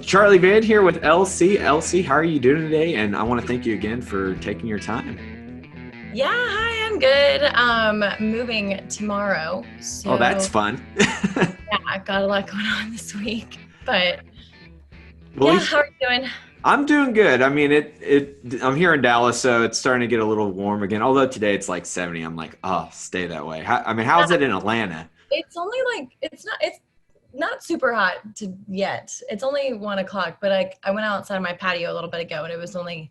Charlie Vann here with LC. LC, how are you doing today? And I want to thank you again for taking your time. Yeah, hi, I'm good. Moving tomorrow, Oh, that's so fun. yeah, I've got a lot going on this week. But Well, at yeah, least how are you doing? I'm doing good. I mean, I'm here in Dallas, so it's starting to get a little warm again. Although today it's like 70. I'm like, oh, stay that way. How's Yeah, it in Atlanta? it's only like it's not super hot to yet. It's only 1 o'clock, but I went outside my patio a little bit ago, and it was only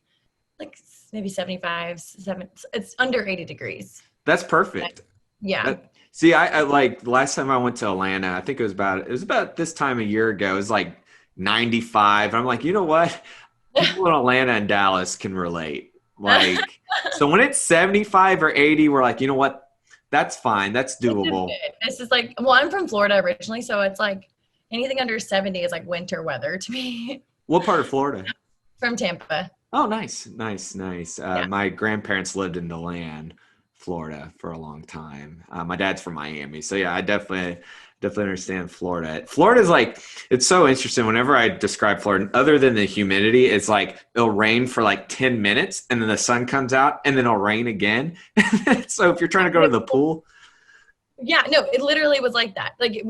like maybe 75, 7. It's under 80 degrees. That's perfect. Yeah. See, I like last time I went to Atlanta, I think it was about this time a year ago. It was like 95. And I'm like, you know what? People in Atlanta and Dallas can relate. Like, so when it's 75 or 80, we're like, you know what? That's fine. That's This is doable. good. This is like, well, I'm from Florida originally, so it's like anything under 70 is like winter weather to me. What part of Florida? From Tampa. Oh, nice, nice, nice. Yeah. My grandparents lived in DeLand, Florida, for a long time. My dad's from Miami, so yeah, I definitely understand Florida. Florida's like it's so interesting. Whenever I describe Florida, other than the humidity, it's like it'll rain for like 10 minutes, and then the sun comes out, and then it'll rain again. So if you're trying to go to the pool, Yeah, no, it literally was like that. Like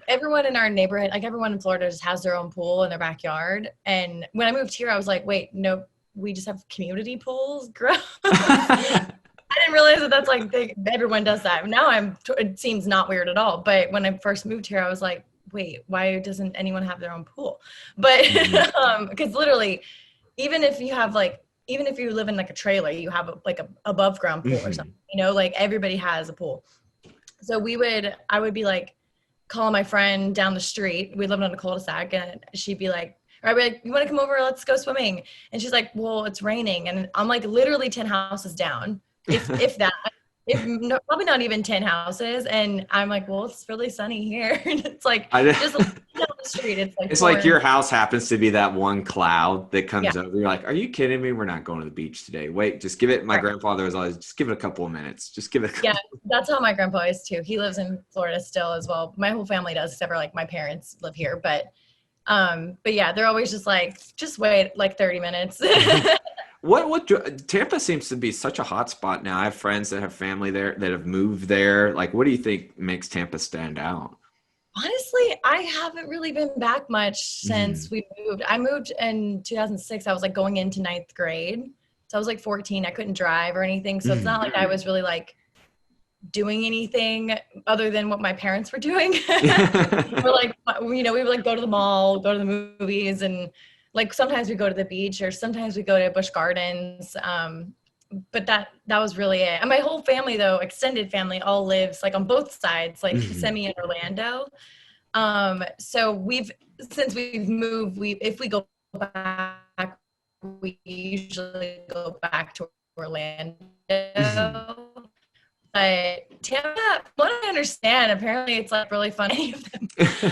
everyone in our neighborhood, like everyone in Florida just has their own pool in their backyard. And when I moved here, I was like, wait, no, we just have community pools. Gross. I didn't realize that that's like everyone does that. Now it seems not weird at all. But when I first moved here, I was like, wait, why doesn't anyone have their own pool? But Mhm. because literally, even if you live in like a trailer, you have like a above ground pool or Mhm. something. Like everybody has a pool. So I would be like calling my friend down the street. We lived on a cul-de-sac, and she'd be like, or I'd be like, you want to come over? Let's go swimming. And she's like, well, it's raining. And I'm like literally 10 houses down, if that, if no, probably not even 10 houses. And I'm like, well, it's really sunny here. And it's like, I, just down the street, it's like It's like pouring. your house happens to be that one cloud that Yeah. comes over. You're like, are you kidding me? We're not going to the beach today. Wait, just give it. My Right. grandfather was always, just give it a couple of minutes. Just give it a Yeah. couple. That's how my grandpa is too. He lives in Florida still as well. My whole family does, except for like my parents live here. But yeah, they're always just like, just wait like 30 minutes. Tampa seems to be such a hot spot now. I have friends that have family there that have moved there. Like, what do you think makes Tampa stand out? Honestly, I haven't really been back much Mhm. since we moved. I moved in 2006. I was like going into ninth grade. So I was like 14. I couldn't drive or anything. So it's not Mhm. like I was really like doing anything other than what my parents were doing. We're like, we would like go to the mall, go to the movies, and like sometimes we go to the beach or sometimes we go to Busch Gardens. But that was really it. And my whole family, though, extended family, all lives like on both sides, like Mhm. semi in Orlando. So since we've moved, if we go back, we usually go back to Orlando. Mhm. But Tampa, from what I understand, apparently it's like really fun.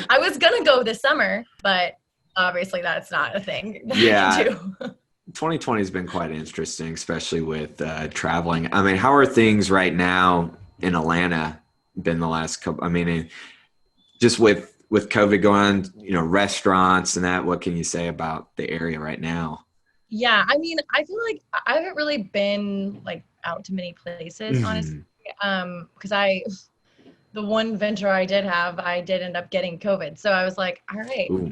I was gonna go this summer, but obviously that's not a thing that I can Yeah, do. 2020 has been quite interesting, especially with traveling. I mean, how are things right now in Atlanta been the last couple? I mean, just with COVID going on, restaurants and that, what can you say about the area right now? Yeah, I mean, I feel like I haven't really been like out to many places, honestly. Hmm. Because the one venture I did have, I did end up getting COVID. So I was like, all right, Ooh.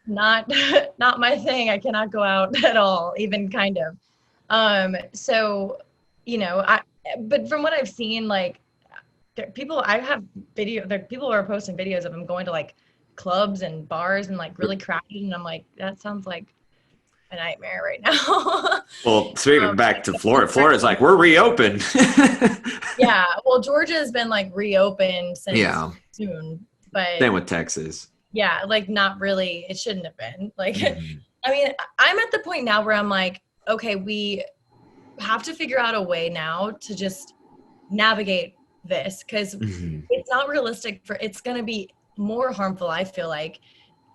not not my thing. I cannot go out at all, even kind of. So, I but from what I've seen, like I have people are posting videos of them going to like clubs and bars and like really crowded, and I'm like, that sounds like a nightmare right now. Well, speaking of back to Florida, Like, Florida's like, we're reopened. yeah, well, Georgia's been like reopened since Yeah. June, but Same with Texas. yeah, like not really. It shouldn't have been. Like, Hmm. I mean, I'm at the point now where I'm like, okay, we have to figure out a way now to just navigate this because Hmm. it's not realistic it's going to be more harmful, I feel like,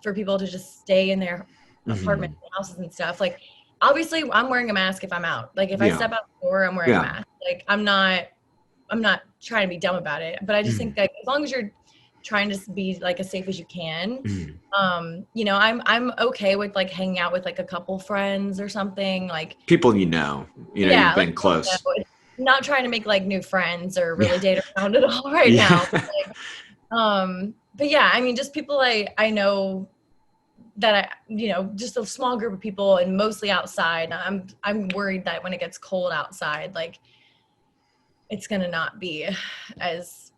for people to just stay in their Hmm. apartments and houses and stuff. Like, obviously, I'm wearing a mask if I'm out. Like, if I Yeah. step out the door, I'm wearing a Yeah. mask. Like, I'm not trying to be dumb about it, but I just think Mhm. that as long as you're trying to be like as safe as you can. Mhm. You know, I'm okay with like hanging out with like a couple friends or something, like People you've yeah, like been close. not trying to make like new friends or Yeah. really date around at all right now. Yeah. But yeah, I mean, just people I know that you know, just a small group of people and mostly outside. I'm worried that when it gets cold outside, like it's gonna not be as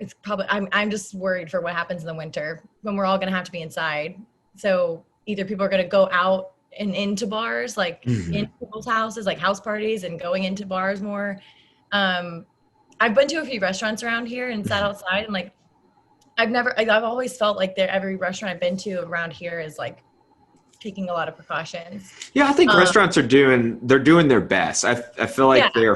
it's probably I'm just worried for what happens in the winter when we're all gonna have to be inside. So either people are gonna go out and into bars, like in Mhm. people's houses, like house parties and going into bars more. Um, I've been to a few restaurants around here and sat Mhm. outside and like I've always felt like every restaurant I've been to around here is like taking a lot of precautions. Yeah, I think Um, restaurants they're doing their best. I feel yeah, like they're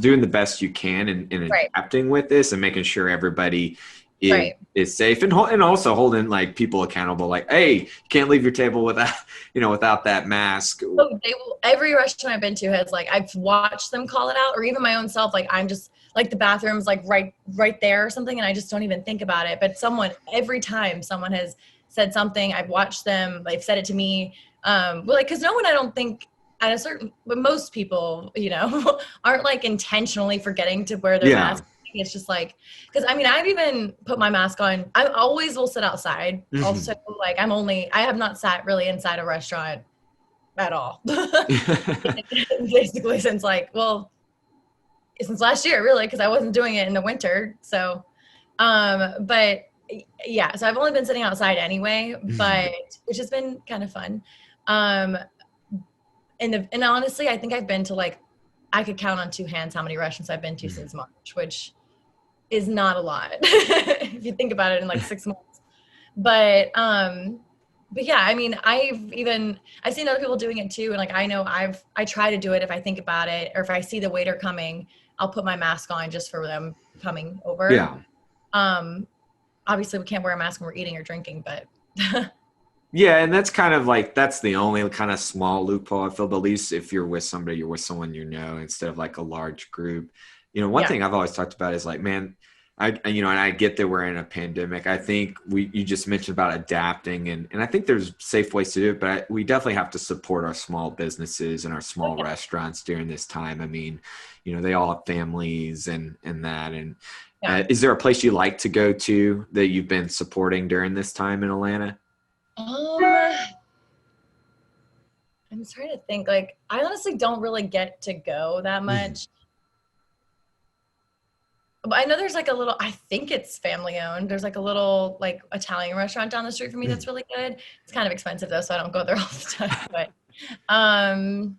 doing the best you can in right, adapting with this and making sure everybody is right. is safe and also holding like people accountable. Like, hey, you can't leave your table without without that mask. So they will, every restaurant I've been to has like I've watched them call it out, or even my own self. Like I'm just like the bathroom's like right there or something, and I just don't even think about it. But every time someone has said something, I've watched them. They've said it to me. Well, like because no one I don't think at a certain, but most people, you know, aren't like intentionally forgetting to wear their Yeah. mask. It's just like because I mean I've even put my mask on. I always will sit outside. Also, Mhm. like I have not sat really inside a restaurant at all. Basically since since last year really, because I wasn't doing it in the winter. So but yeah, so I've only been sitting outside anyway, but Mhm. which has been kind of fun. Um and honestly I think I've been to like I could count on two hands how many restaurants I've been to since Mhm. March, which is not a lot if you think about it in like 6 months. But yeah, I mean, I've seen other people doing it too, and like I know I try to do it if I think about it, or if I see the waiter coming, I'll put my mask on just for them coming over. Yeah. Um, Obviously we can't wear a mask when we're eating or drinking, but Yeah, and that's kind of like that's the only kind of small loophole I feel. But at least if you're with somebody, you're with someone instead of like a large group. One yeah, thing I've always talked about is like, man, and I get that we're in a pandemic. I think you just mentioned about adapting, and I think there's safe ways to do it, but we definitely have to support our small businesses and our oh, small yeah. restaurants during this time. I mean, they all have families and that. And Yeah. is there a place you like to go to that you've been supporting during this time in Atlanta? I'm trying to think. Like, I honestly don't really get to go that Mhm. much. But I know there's like a little, I think it's family owned. There's like a little like Italian restaurant down the street from me that's Mhm. really good. It's kind of expensive though, so I don't go there all the time. But um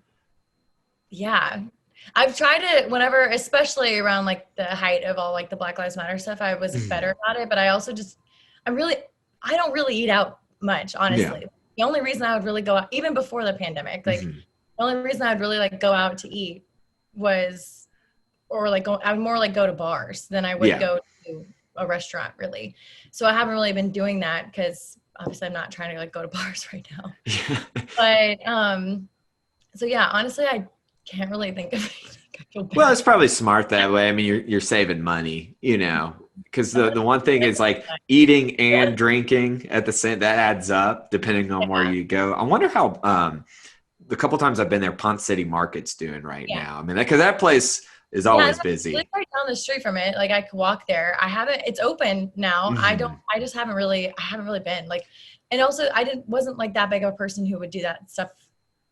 yeah. I've tried it whenever, especially around like the height of all like the Black Lives Matter stuff, I was Mhm. better about it. But I also just I'm really I don't really eat out much, Yeah. honestly. The only reason I would really go out, even before the pandemic, like Mhm. the only reason I'd really like go out to eat was or like I would more like go to bars than I would Yeah. go to a restaurant really. So I haven't really been doing that because obviously I'm not trying to like go to bars right now. Yeah. But so yeah, honestly I can't really think of anything. I feel Well, bad. it's probably smart that way. I mean, you're saving money, because the one thing is like eating and drinking at the same that adds up depending on where Yeah, you go. I wonder how the couple times I've been there, Ponce City Market's doing right yeah. now. I mean, because that place is Yeah, always no, it's busy. right down the street from it. Like I could walk there. I haven't it's open now. Mhm. I just I haven't really been. Like and also I didn't wasn't like that big of a person who would do that stuff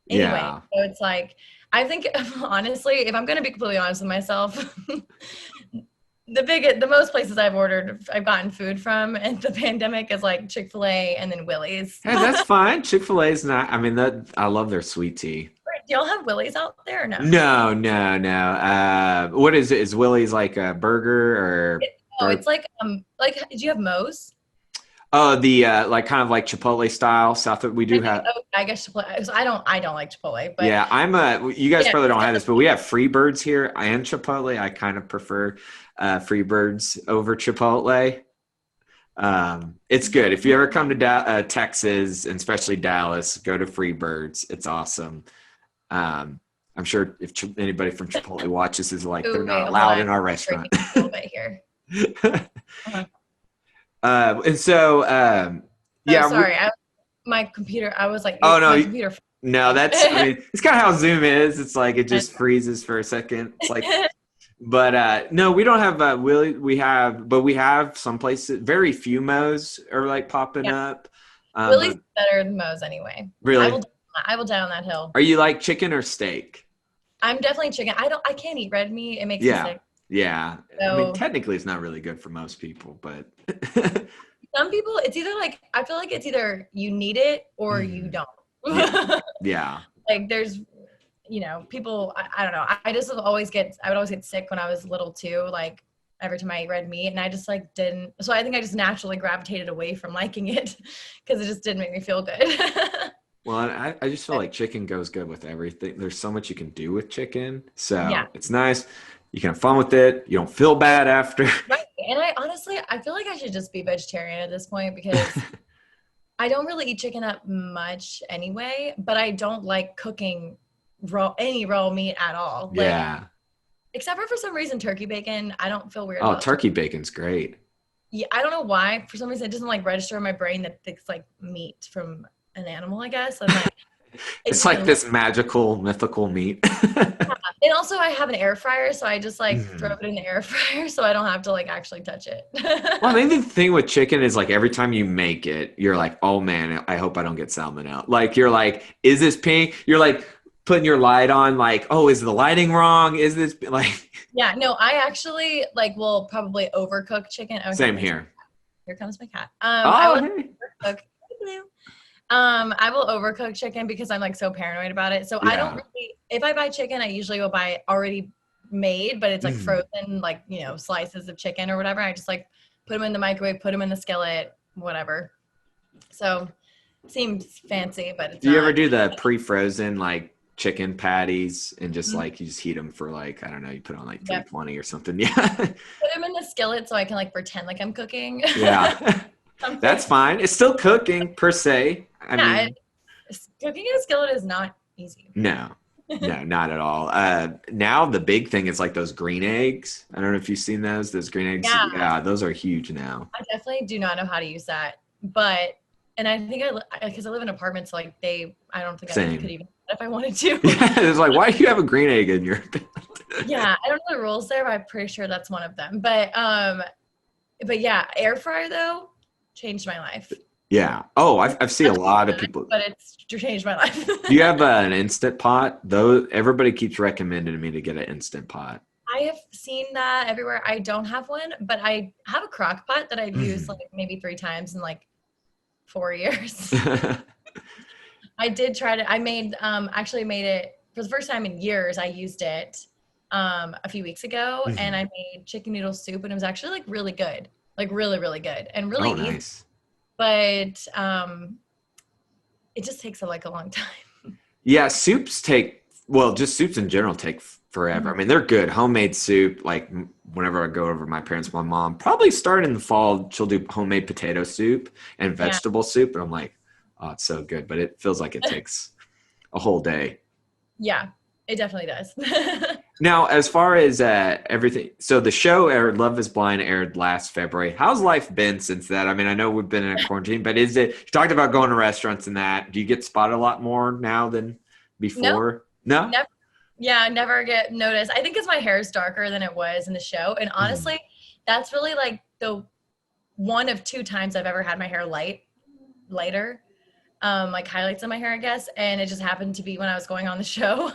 anyway. Yeah. So it's like I think honestly, if I'm gonna be completely honest with myself, the most places I've gotten food from in the pandemic is like Chick-fil-A and then Willie's. Hey, that's fine. Chick-fil-A is not. I mean, that I love their sweet tea. Do y'all have Willie's out there or no? No, no, no. What is it? Is Willie's like a burger or No, burger? it's like do you have Moe's? Oh, the like kind of like Chipotle style South. We do have. I guess Chipotle. So I don't like Chipotle, but Yeah, I'm a. You guys yeah, probably don't it's have this, but we have Freebirds here and Chipotle. I kind of prefer Freebirds over Chipotle. It's good. If you ever come to Texas and especially Dallas, go to Freebirds. It's awesome. I'm sure if anybody from Chipotle watches is like, they're oh not wait, hold allowed on. in our Breaking restaurant. a little bit here. Uh-huh. And so, Oh, yeah. sorry. My computer. I was like, Oh no, my computer. no. That's. I mean, it's kind of how Zoom is. It's like it just freezes for a second. It's like, but no, we don't have. We have, but we have some places. Very few Mo's are like popping Yeah, up. Willie's But better than Moe's anyway. I really, will. I will die on that hill. are you like chicken or steak? I'm definitely chicken. I can't eat red meat. It makes me Yeah, sick. yeah. I mean, So technically, it's not really good for most people, but some people, it's either like I feel like it's either you need it or you Mhm. don't. Yeah, yeah. Like there's, people. I don't know. I just always get. I would always get sick when I was little too. Like every time I ate red meat, and I just like didn't. So I think I just naturally gravitated away from liking it because it just didn't make me feel good. Well, I just feel like chicken goes good with everything. There's so much you can do with chicken. Yeah. So it's nice. You can have fun with it. You don't feel bad after. Right. And I honestly, I feel like I should just be vegetarian at this point because I don't really eat chicken that much anyway, but I don't like cooking any raw meat at all. Like, Yeah. except for some reason, turkey bacon, I don't feel weird Oh, about turkey. turkey bacon's great. Yeah, I don't know why. For some reason, it doesn't like register in my brain that it's like meat from an animal, I guess. I'm like, it It's just like doesn't. this magical, mythical meat. And also, I have an air fryer, so I just like throw Mhm. it in the air fryer so I don't have to like actually touch it. Well, I mean, the thing with chicken is like every time you make it, you're like, oh man, I hope I don't get salmonella. Like, you're like, is this pink? You're like putting your light on, like, oh, is the lighting wrong? Is this like, Yeah, no, I actually like will probably overcook chicken. Oh, same here. here comes my cat. I Oh, will hey. overcook. Hey, Blue. I will overcook chicken because I'm like so paranoid about it. So I don't Yeah. really, if I buy chicken, I usually go buy already made, but it's like Mhm. frozen, like, slices of chicken or whatever. I just like put them in the microwave, put them in the skillet, whatever. So seems fancy, but it's Do you ever not. do the pre-frozen like chicken patties and just Mhm. like you just heat them for like I don't know, you put on like Yep. 320 or something? Yeah. Put them in the skillet so I can like pretend like I'm cooking Yeah. something. That's fine. It's still cooking per se. I Yeah, mean, cooking in a skillet is not easy. no. No, not at all. Now the big thing is like those green eggs. I don't know if you've seen those. Those green eggs. Yeah, Yeah, those are huge now. I definitely do not know how to use that, but and I think because I live in apartments, so like I don't think I could Same. even if I wanted to. Yeah, it's like why do you have a green egg in your Yeah, I don't know the rules there, but I'm pretty sure that's one of them. But yeah, air fryer though changed my life. Yeah. Oh, I've seen a lot of people. But it's changed my life. Do you have an instant pot? Though everybody keeps recommending me to get an instant pot. I have seen that everywhere. I don't have one, but I have a crock pot that I've used like maybe 3 times in like 4 years. I did try to. I made actually made it for the first time in years. I used it a few weeks ago, and I made chicken noodle soup, and it was actually like really good, like really really good, and really Oh, easy. nice. But it just takes a long time. Yeah, just soups in general take forever. I mean, they're good. Homemade soup, like whenever I go over to my parents, my mom probably start in the fall, she'll do homemade potato soup and Yeah, vegetable soup. And I'm like, oh, it's so good. But it feels like it takes a whole day. yeah, it definitely does. Now, as far as everything, so the show aired, Love is Blind aired last February. How's life been since that? I mean, I know we've been in a quarantine, but you talked about going to restaurants and that. Do you get spotted a lot more now than No, before? No? never. Yeah, never get noticed. I think because my hair is darker than it was in the show, and Mhm. honestly, that's really like the one of 2 times I've ever had my hair lighter. Like highlights in my hair, I guess. And it just happened to be when I was going on the show.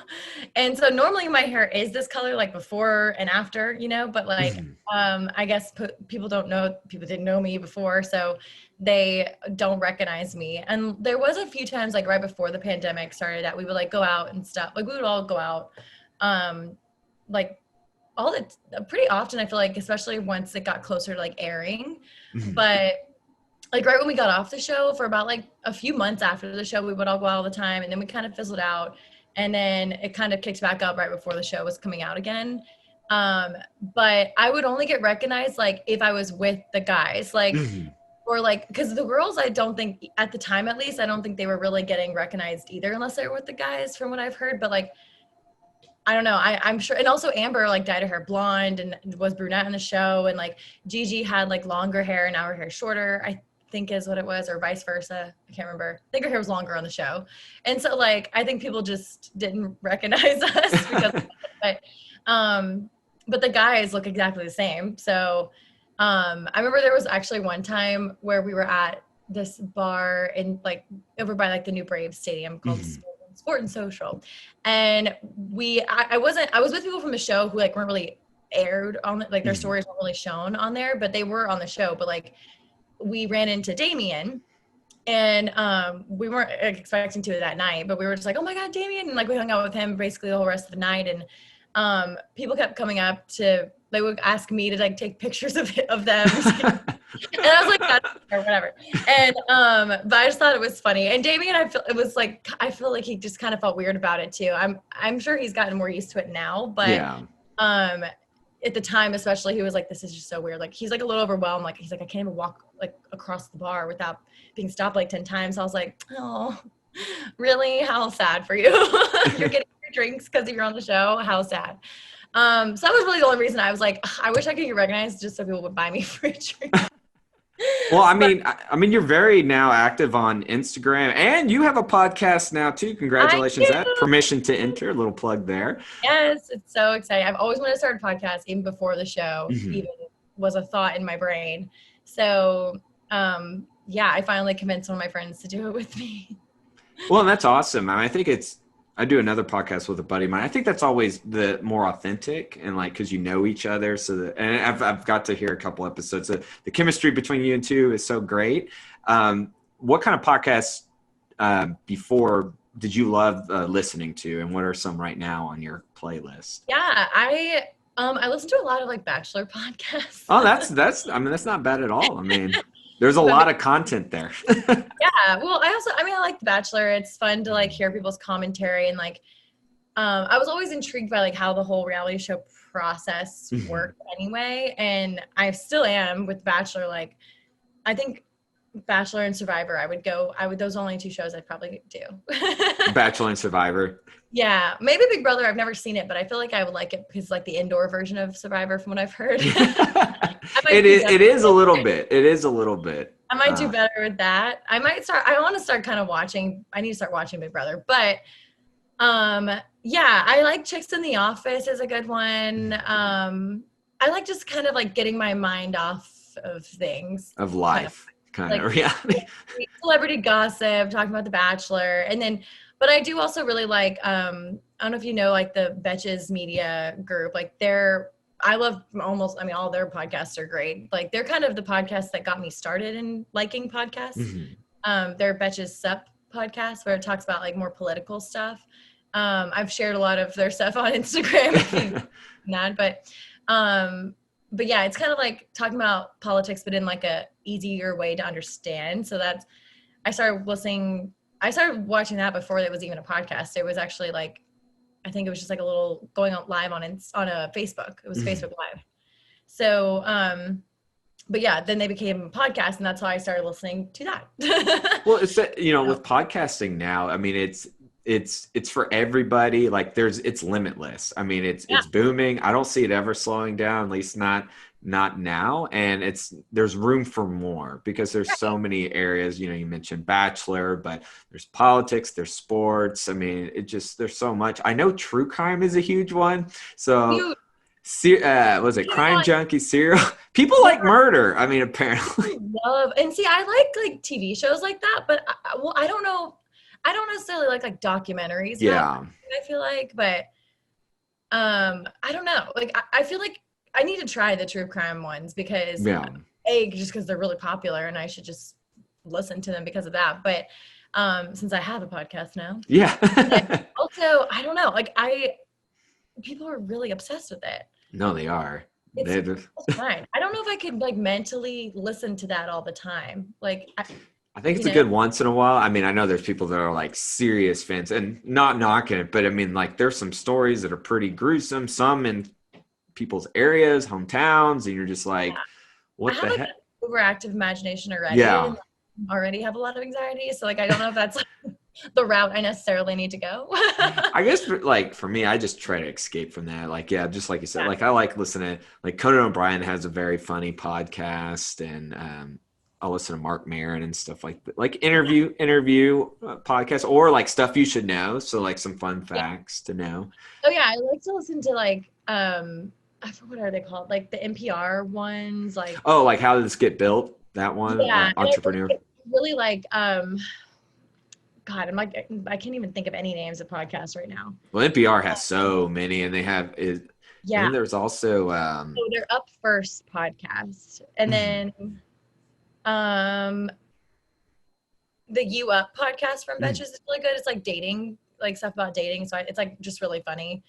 And so normally my hair is this color, like before and after, but like, Mhm. I guess people didn't know me before, so they don't recognize me. And there was a few times like right before the pandemic started that we would like go out and stuff. Like we would all go out, um, like pretty often, I feel like, especially once it got closer to like airing. Mhm. But like right when we got off the show for about like a few months after the show, we would all go out all the time, and then we kind of fizzled out, and then it kind of kicked back up right before the show was coming out again. But I would only get recognized like if I was with the guys, like, Mhm. or like, because the girls, I don't think at the time, at least, I don't think they were really getting recognized either unless they were with the guys from what I've heard. But like I don't know. I'm sure. And also Amber like dyed her hair blonde and was brunette in the show. And like Gigi had like longer hair and now her hair shorter, I think is what it was, or vice versa. I can't remember. I think her hair was longer on the show. And so like, I think people just didn't recognize us because, but the guys look exactly the same. So I remember there was actually one time where we were at this bar in like over by like the new Braves stadium called Sport and Social. And I was with people from the show who like weren't really aired on like their stories weren't really shown on there, but they were on the show. But like we ran into Damien and we weren't expecting to that night, but we were just like, oh my God, Damien. And like we hung out with him basically the whole rest of the night. And people kept coming up to, they would ask me to like take pictures of them. And I was like, or whatever. And but I just thought it was funny. And Damien, I feel like he just kind of felt weird about it too. I'm sure he's gotten more used to it now, but at the time especially, he was like, this is just so weird. Like he's like a little overwhelmed. Like he's like, I can't even walk like across the bar without being stopped like 10 times. So I was like, oh, really? How sad for you. You're getting your drinks because you're on the show. How sad. So that was really the only reason I was like, I wish I could get recognized just so people would buy me free drinks. Well, I mean, you're very now active on Instagram, and you have a podcast now too. Congratulations! That Permission to Enter, a little plug there. Yes, it's so exciting. I've always wanted to start a podcast, even before the show even was a thought in my brain. So, I finally convinced one of my friends to do it with me. Well, and that's awesome. I think I do another podcast with a buddy of mine. I think that's always the more authentic and like, cause you know each other. And I've got to hear a couple episodes. The chemistry between you and two is so great. What kind of podcasts before did you love listening to, and what are some right now on your playlist? Yeah, I listen to a lot of like Bachelor podcasts. Oh, that's not bad at all. I mean, there's a lot of content there. Yeah. Well, I like The Bachelor. It's fun to like hear people's commentary and like, I was always intrigued by like how the whole reality show process worked anyway. And I still am with Bachelor. Like, I think Bachelor and Survivor, those are only two shows I'd probably do. Bachelor and Survivor. Yeah. Maybe Big Brother. I've never seen it, but I feel like I would like it because like the indoor version of Survivor from what I've heard. It is a little bit. It is a little bit. I might do better with that. I want to start kind of watching. I need to start watching Big Brother, but I like Chicks in the Office is a good one. I like just kind of like getting my mind off of things. Of life. Kind of reality. Celebrity gossip, talking about The Bachelor. But I do also really like, I don't know if you know, like the Betches Media group, like I love all their podcasts are great. Like they're kind of the podcast that got me started in liking podcasts. Their Betches Sup podcast where it talks about like more political stuff. I've shared a lot of their stuff on Instagram if you not, but yeah, it's kind of like talking about politics, but in like a easier way to understand. So I started watching that before it was even a podcast. It was actually like, I think it was just like a little going on live on a Facebook. It was Facebook Live. So, but yeah, then they became a podcast, and that's how I started listening to that. Well, it's with podcasting now, I mean, it's for everybody. Like it's limitless. I mean, it's booming. I don't see it ever slowing down, at least not now. And there's room for more because there's so many areas, you mentioned Bachelor, but there's politics, there's sports. I mean, there's so much. I know true crime is a huge one. So was it Crime Junkie, Serial? People like murder. I mean, apparently. I like TV shows like that, but I don't know. I don't necessarily like documentaries. Yeah. I feel like, but I don't know. Like I feel like I need to try the true crime ones because just because they're really popular and I should just listen to them because of that. But since I have a podcast now. Yeah. Also, I don't know. Like people are really obsessed with it. No, they are. It's fine. I don't know if I could like mentally listen to that all the time. Like I think it's a good once in a while. I mean, I know there's people that are like serious fans and not knocking it, but I mean, like there's some stories that are pretty gruesome, some in people's areas, hometowns, and you're just like, what the heck? An overactive imagination already. Yeah. And I already have a lot of anxiety. So like, I don't know if that's the route I necessarily need to go. I guess for me, I just try to escape from that. Like, yeah, just like you said, Yeah. like I like listening, like Conan O'Brien has a very funny podcast, and I'll listen to Mark Maron and stuff like that. Like interview podcasts, or like stuff you should know. So like some fun Yeah. facts to know. Oh yeah, I like to listen to like I forget what are they called? Like the NPR ones, like Oh, like How Did This Get Built? That one, yeah, and Entrepreneur. I really like God, I can't even think of any names of podcasts right now. Well, NPR has so many, and they have it. And Yeah. then there's also So they're Up First podcast. And then the You Up podcast from Betches is really good. It's like dating, like stuff about dating. So it's like just really funny.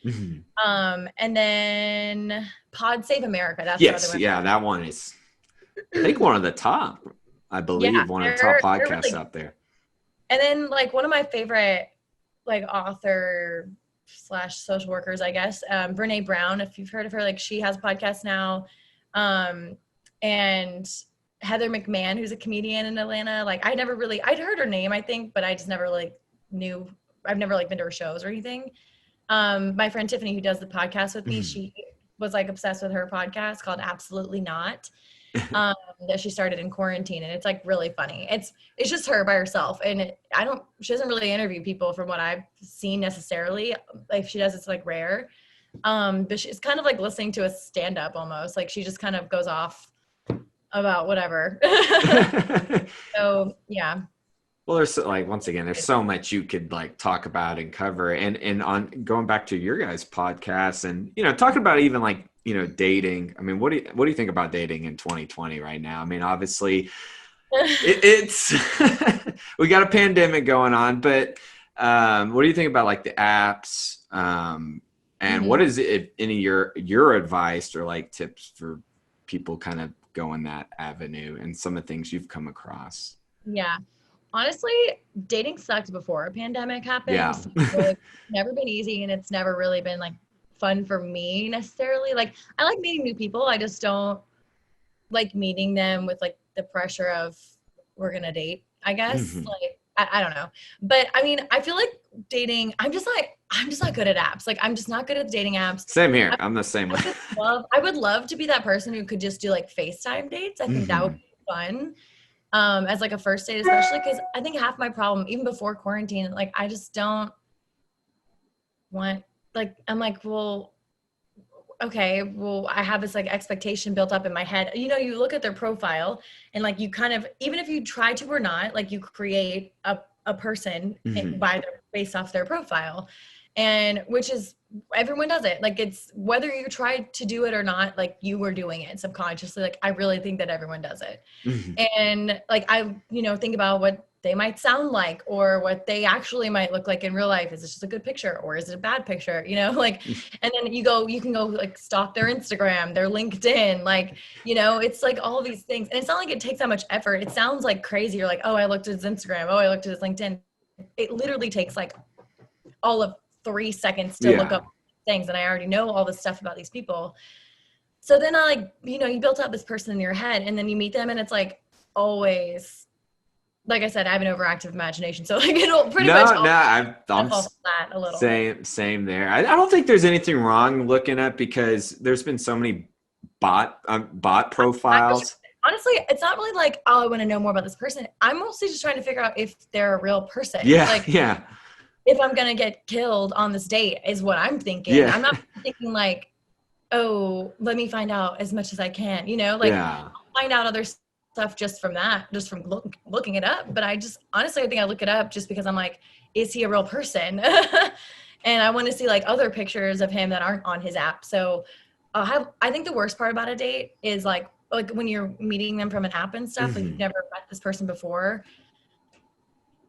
And then Pod Save America. That's yes, the other one. yeah, that one is I think one of the top, I believe, one of the top podcasts really, out there. And then like one of my favorite like author / social workers, I guess, Brene Brown, if you've heard of her, like she has a podcast now. And Heather McMahon, who's a comedian in Atlanta. Like I'd heard her name, I think, but I just never like knew. I've never like been to her shows or anything. My friend Tiffany, who does the podcast with me, she was like obsessed with her podcast called Absolutely Not. That she started in quarantine, and it's like really funny. It's just her by herself, and she doesn't really interview people from what I've seen necessarily. Like she does, it's like rare. But it's kind of like listening to a stand-up almost. Like she just kind of goes off about whatever. So yeah. Well, there's like, once again, there's so much you could like talk about and cover, and on going back to your guys' podcast, and talking about even like dating. I mean, what do you think about dating in 2020 right now? I mean, obviously, it's we got a pandemic going on, but what do you think about like the apps? And what is it, any your advice or like tips for people kind of going that avenue and some of the things you've come across? Yeah. Honestly, dating sucked before a pandemic happened. Yeah. So it's never been easy, and it's never really been like fun for me necessarily. Like I like meeting new people. I just don't like meeting them with like the pressure of we're gonna date, I guess. Like I don't know. But I mean, I feel like dating, I'm just not good at apps. Like I'm just not good at dating apps. Same here. I'm the same way. I would love to be that person who could just do like FaceTime dates. I think that would be fun. As like a first date, especially because I think half my problem, even before quarantine, like I just don't want, like, I'm like, well, okay, well, I have this like expectation built up in my head. You look at their profile and like you kind of, even if you try to or not, like you create a person based off their profile. And which is, everyone does it. Like it's, whether you try to do it or not, like you were doing it subconsciously. Like I really think that everyone does it. And like I think about what they might sound like or what they actually might look like in real life. Is it just a good picture or is it a bad picture? Like, and then you can go like stalk their Instagram, their LinkedIn, like, it's like all these things. And it's not like it takes that much effort. It sounds like crazy. You're like, oh, I looked at his Instagram. Oh, I looked at his LinkedIn. It literally takes like all of 3 seconds to look up things. And I already know all this stuff about these people. So then I like, you built up this person in your head and then you meet them and it's like always, like I said, I have an overactive imagination. So like it'll pretty much I'm flat a little. Same there. I don't think there's anything wrong looking at, because there's been so many bot profiles. Honestly, it's not really like, oh, I want to know more about this person. I'm mostly just trying to figure out if they're a real person. Yeah. If I'm going to get killed on this date is what I'm thinking. Yeah. I'm not thinking like, oh, let me find out as much as I can, I'll find out other stuff just from looking it up. But honestly, I think I look it up just because I'm like, is he a real person? And I want to see like other pictures of him that aren't on his app. So I think the worst part about a date is like when you're meeting them from an app and stuff, like you've never met this person before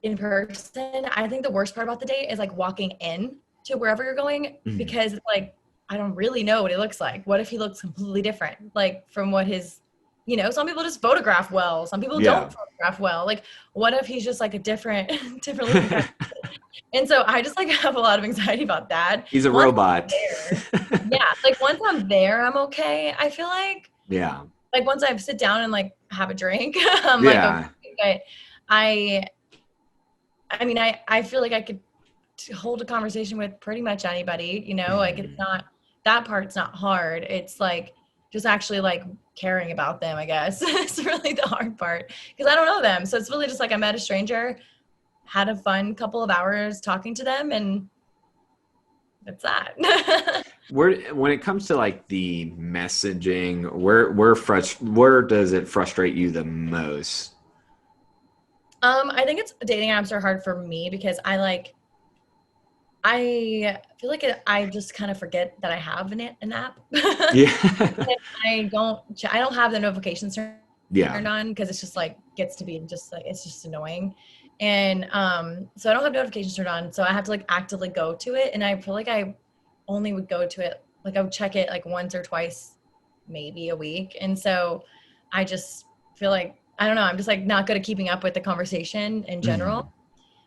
in person. I think the worst part about the date is like walking in to wherever you're going, because it's like, I don't really know what he looks like. What if he looks completely different? Like from what his, some people just photograph well. Some people don't photograph well. Like what if he's just like a different looking guy? And so I just like have a lot of anxiety about that. He's a robot. Like once I'm there, I'm okay. I feel like, like once I sit down and like have a drink, I'm like, okay. I mean, I feel like I could hold a conversation with pretty much anybody, you know, like it's not, that part's not hard. It's like just actually like caring about them, I guess. It's really the hard part because I don't know them. So it's really just like I met a stranger, had a fun couple of hours talking to them, and that's that. When it comes to like the messaging, where does it frustrate you the most? I think it's dating apps are hard for me because I feel like I just kind of forget that I have an app. Yeah. I don't have the notifications Yeah. turned on because it's just like gets to be just like it's just annoying. And so I don't have notifications turned on. So I have to like actively go to it. And I feel like I only would go to it, like I would check it like once or twice, maybe a week. And so I just feel like, I don't know, I'm just like not good at keeping up with the conversation in Mhm. general.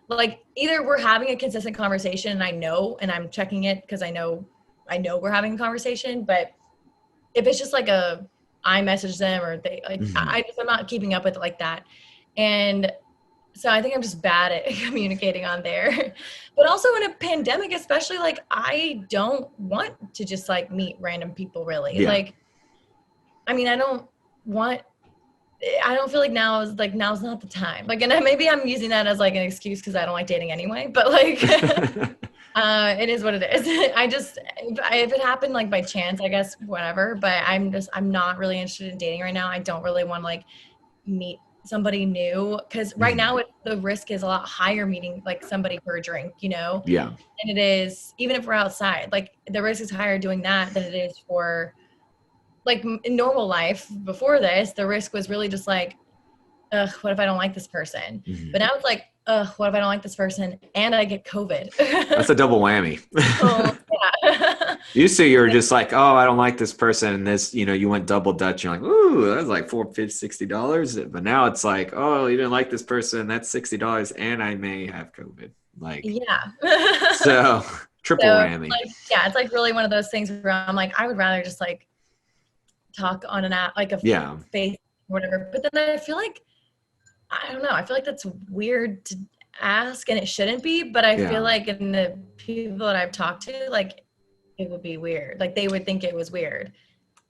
Like either we're having a consistent conversation and I know, and I'm checking it because I know we're having a conversation, but if it's just like I message them or they like Mhm. I'm not keeping up with it like that. And so I think I'm just bad at communicating on there. But also in a pandemic, especially like I don't want to just like meet random people really. Yeah. Like I mean want I don't feel like now's not the time. Like and maybe I'm using that as like an excuse because I don't like dating anyway. But like it is what it is. I just, if it happened like by chance, I guess, whatever. But I'm not really interested in dating right now. I don't really want to like meet somebody new because right Mhm. now the risk is a lot higher meeting like somebody for a drink, you know, Yeah. and it is, even if we're outside, like the risk is higher doing that than it is for like in normal life before this, the risk was really just like, ugh, what if I don't like this person? Mhm. But now it's like, ugh, what if I don't like this person and I get COVID? That's a double whammy. Oh, yeah. Used to you were just like, oh, I don't like this person, and this, you went double dutch. You're like, ooh, that's like $60. But now it's like, oh, you didn't like this person, that's $60, and I may have COVID. Like, Yeah. so triple So whammy. like, yeah, it's like really one of those things where I'm like, I would rather just like talk on an app, like a Yeah. face or whatever. But then I feel like, I don't know, I feel like that's weird to ask and it shouldn't be, but I feel Yeah. like in the people that I've talked to, like it would be weird. Like they would think it was weird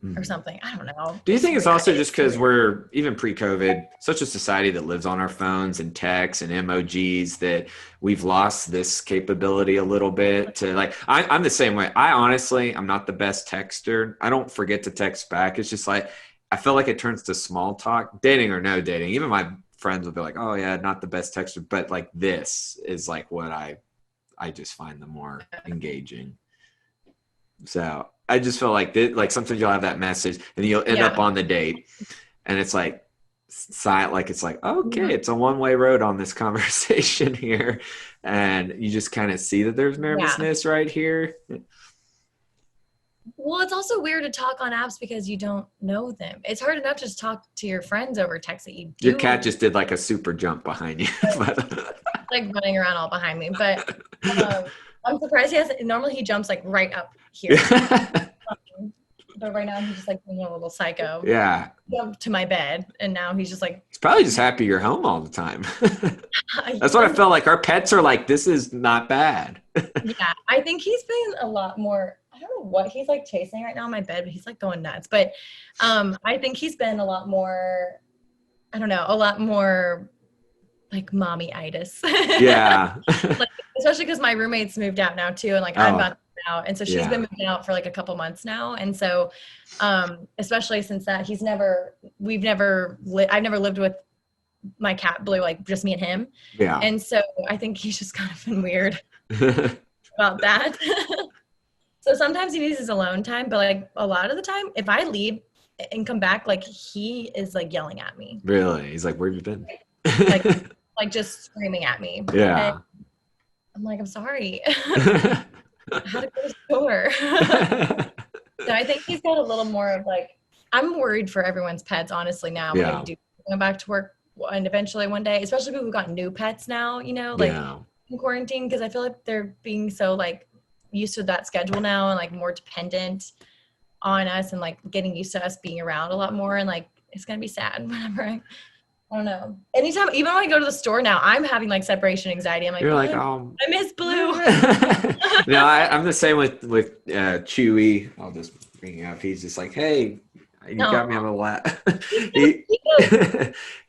or Mhm. something. I don't know. Do you think it's also just It's because weird. we're even pre-COVID, such a society that lives on our phones and texts and emojis that we've lost this capability a little bit to like, I'm the same way. I'm not the best texter. I don't forget to text back. It's just like, I feel like it turns to small talk, dating or no dating. Even my friends will be like, oh yeah, not the best texter, but like this is like what I just find the more engaging. So I just feel like like sometimes you'll have that message and you'll end up Yeah. on the date and it's like silent, like it's like, okay, Mhm. it's a one-way road on this conversation here. And you just kind of see that there's Yeah. nervousness right here. Well, it's also weird to talk on apps because you don't know them. It's hard enough to just talk to your friends over text that you Your cat do, just did like a super jump behind you. But like running around all behind me. But um, I'm surprised he hasn't. Normally he jumps like right up here. yeah. But right now he's just like being a little psycho. Yeah. Jumped to my bed and now he's just like, It's probably just happy you're home all the time. That's what I I'm, felt like. Our pets are like, this is not bad. yeah, I think he's been a lot more. I don't know what he's like chasing right now in my bed, but he's like going nuts. But I think he's been a lot more. I don't know, a lot more like mommy-itis. Yeah. Like, especially because my roommate's moved out now too, and like I'm about Oh, to move out, and so she's been yeah. moving out for like a couple months now, and so especially since that I've never lived with my cat Blue, like just me and him, Yeah. and so I think he's just kind of been weird about that. So sometimes he needs his alone time, but like a lot of the time, if I leave and come back, like he is like yelling at me, Really? He's like, where have you been? like like just screaming at me, and Yeah. I'm like, I'm sorry. I had to go to the store. So I think he's got a little more of like, I'm worried for everyone's pets, honestly, now when they Yeah. do go back to work and eventually one day, especially people who got new pets now, you know, like Yeah. in quarantine, because I feel like they're being so like used to that schedule now and like more dependent on us and like getting used to us being around a lot more. And like, it's going to be sad whenever I don't know. Anytime, even when I go to the store now, I'm having like separation anxiety. I'm like, You're like, oh, I miss Blue. no, I'm the same with Chewy. I'll just bring it up. He's just like, hey, you got me No, on the lap. he's so he,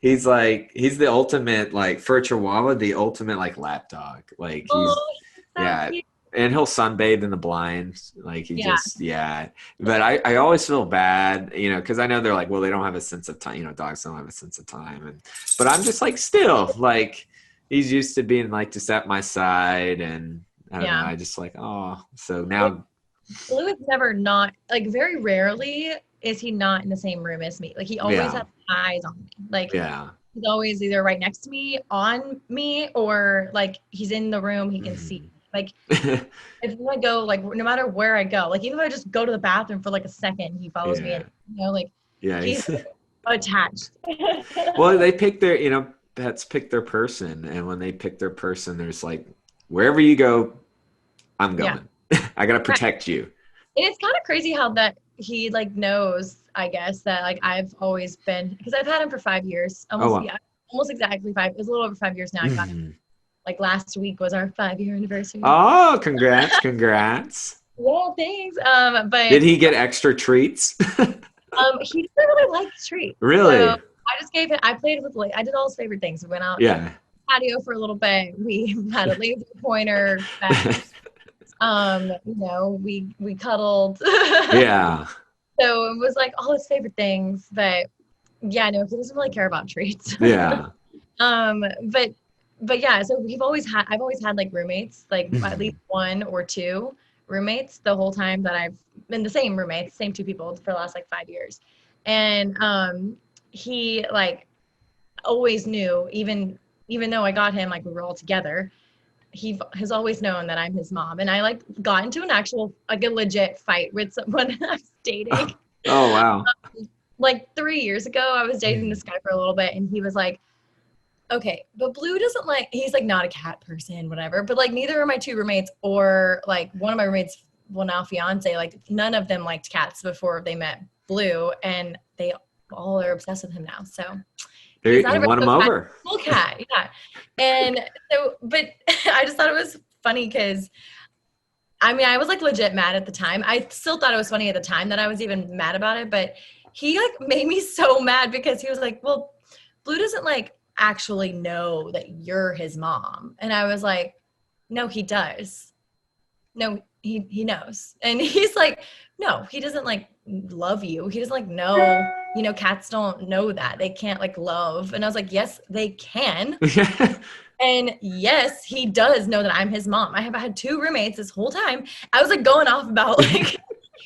cute. he's the ultimate, like, for a Chihuahua, the ultimate like lap dog. Like Oh, he's he's so yeah, cute. and he'll sunbathe in the blinds. Like he Yeah, just yeah. But I always feel bad, because I know they're like, well, they don't have a sense of time. Dogs don't have a sense of time, but I'm just like still like he's used to being like just at my side, and I don't know. yeah. I just like so Blue, now Blue is never not like very rarely is he not in the same room as me. Like he always yeah has eyes on me. Like yeah. he's always either right next to me, on me, or like he's in the room. He can see. Mhm. Like if I go, like no matter where I go, like even if I just go to the bathroom for like a second, he follows me, Yeah and like yeah. he's attached. Well, they pick their pets pick their person, and when they pick their person, there's like wherever you go, I'm Yeah. going. I gotta protect you. And it's kind of crazy how that he like knows, I guess, that like I've always been, because I've had him for 5 years, Oh almost, wow. yeah, almost exactly five. It's a little over 5 years now. I got him Mhm. like last week was our 5-year anniversary. Oh, congrats. Well, thanks. Did But he get extra treats? he doesn't really like the treat. So Really? I just gave it, I played with, like, I did all his favorite things. We went out to Yeah. patio for a little bit. We had a laser pointer. We cuddled. Yeah. So it was like all his favorite things, but yeah, no, he doesn't really care about treats. Yeah. um, but yeah, so I've always had like roommates, like at least Mhm. one or two roommates the whole time that I've been the same roommates, same two people for the last like 5 years. And he like always knew, even though I got him, like we were all together, he has always known that I'm his mom. And I like got into an actual, like a legit fight with someone I was dating. Oh wow. Like 3 years ago, I was dating Mhm. this guy for a little bit, and he was like, okay, but Blue doesn't like, he's like not a cat person, whatever. But like neither of my two roommates, or like one of my roommates, well now fiance, like none of them liked cats before they met Blue, and they all are obsessed with him now. So There he's not a you won him regular cat, over. full cat, yeah. And so, but I just thought it was funny because I mean, I was like legit mad at the time. I still thought it was funny at the time that I was even mad about it, but he like made me so mad because he was like, well, Blue doesn't like actually know that you're his mom. And I was like, no, he does. No, he knows. And he's like, no, he doesn't like love you. He doesn't like know, cats don't know that. They can't like love. And I was like, yes, they can. And yes, he does know that I'm his mom. I have had two roommates this whole time. I was like going off about like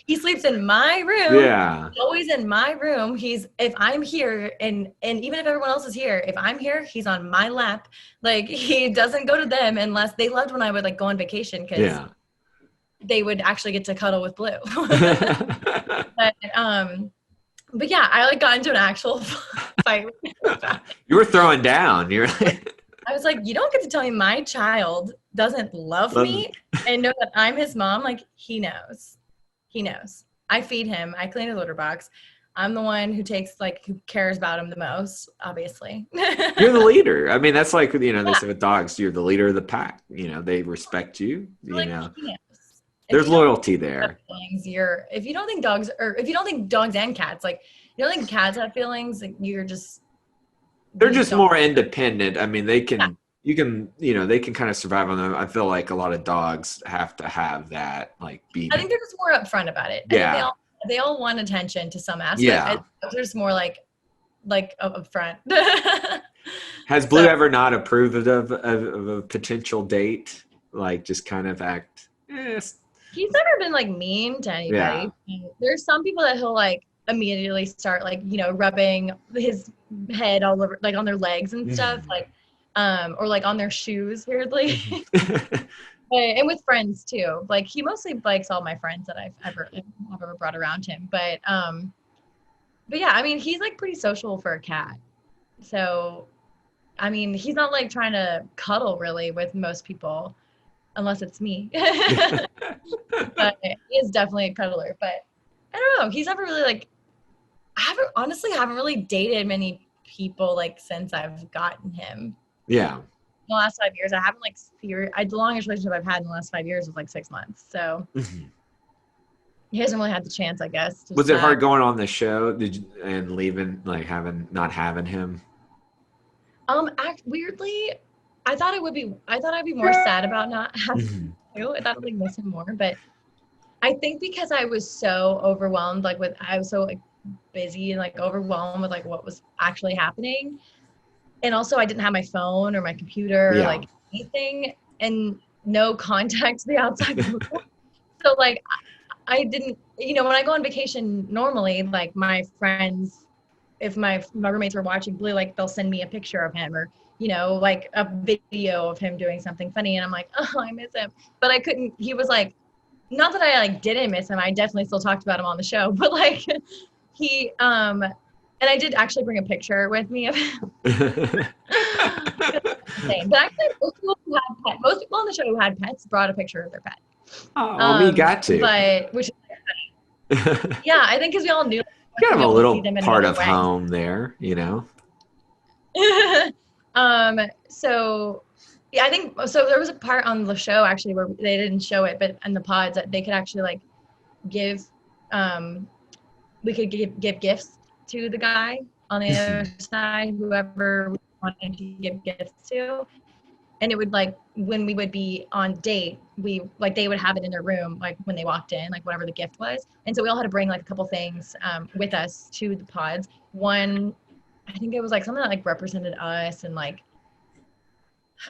he sleeps in my room. Yeah. He's always in my room. If I'm here, and even if everyone else is here, if I'm here, he's on my lap. Like he doesn't go to them unless they loved when I would like go on vacation because Yeah. they would actually get to cuddle with Blue. But yeah, I like got into an actual fight with him about it. You were throwing down. You're like, I was like, you don't get to tell me my child doesn't love love- me and know that I'm his mom. Like, he knows. He knows. I feed him. I clean his litter box. I'm the one who cares about him the most, obviously. you're the leader. I mean, that's like, they Yeah, say with dogs, you're the leader of the pack. They respect you, like, he knows. If there's you don't loyalty have there. feelings, if you don't think dogs and cats, like, you don't think cats have feelings, like, you They're just just don't. more independent. I mean, Yeah. they can kind of survive on them. I feel like a lot of dogs have to have that, like, I think they're just more upfront about it. I think yeah, they all want attention to some aspect. yeah. They're just more like upfront. Has Blue So ever not approved of a potential date? Like, just kind of act, he's never been like mean to yeah. anybody. There's some people that he'll like immediately start like, rubbing his head all over, like on their legs and stuff, Mhm. like, or like on their shoes, weirdly. Mhm. And with friends too. Like he mostly likes all my friends that I've ever brought around him. But yeah, I mean, he's like pretty social for a cat. So, I mean, he's not like trying to cuddle really with most people, unless it's me. But he is definitely a cuddler. But I don't know. He's never really like, I haven't really dated many people like since I've gotten him. Yeah. In the last 5 years, I haven't like the longest relationship I've had in the last 5 years was like 6 months. So he hasn't really had the chance, I guess. Was it hard going on the show and leaving, like not having him? Weirdly, I thought I'd be more sad about not having him too. I thought I'd like miss him more, but I think because I was so overwhelmed, I was so like busy and like overwhelmed with like what was actually happening. And also I didn't have my phone or my computer or like anything and no contact to the outside world. So like I didn't, when I go on vacation normally, like my friends, if my roommates were watching Blue, like they'll send me a picture of him or, like a video of him doing something funny. And I'm like, oh, I miss him. But I couldn't, he was like, not that I like didn't miss him. I definitely still talked about him on the show, but like he, and I did actually bring a picture with me of him. But actually most people on the show who had pets brought a picture of their pet. Oh, well, we got to. But, which is funny. Yeah, I think because we all knew. Kind of a little part of home there, So yeah, I think so. There was a part on the show actually where they didn't show it, but in the pods that they could actually like give, we could give gifts to the guy on the other side, whoever we wanted to give gifts to. And it would like, when we would be on date, they would have it in their room, like when they walked in, like whatever the gift was. And so we all had to bring like a couple things with us to the pods. One, I think it was like something that like represented us and like,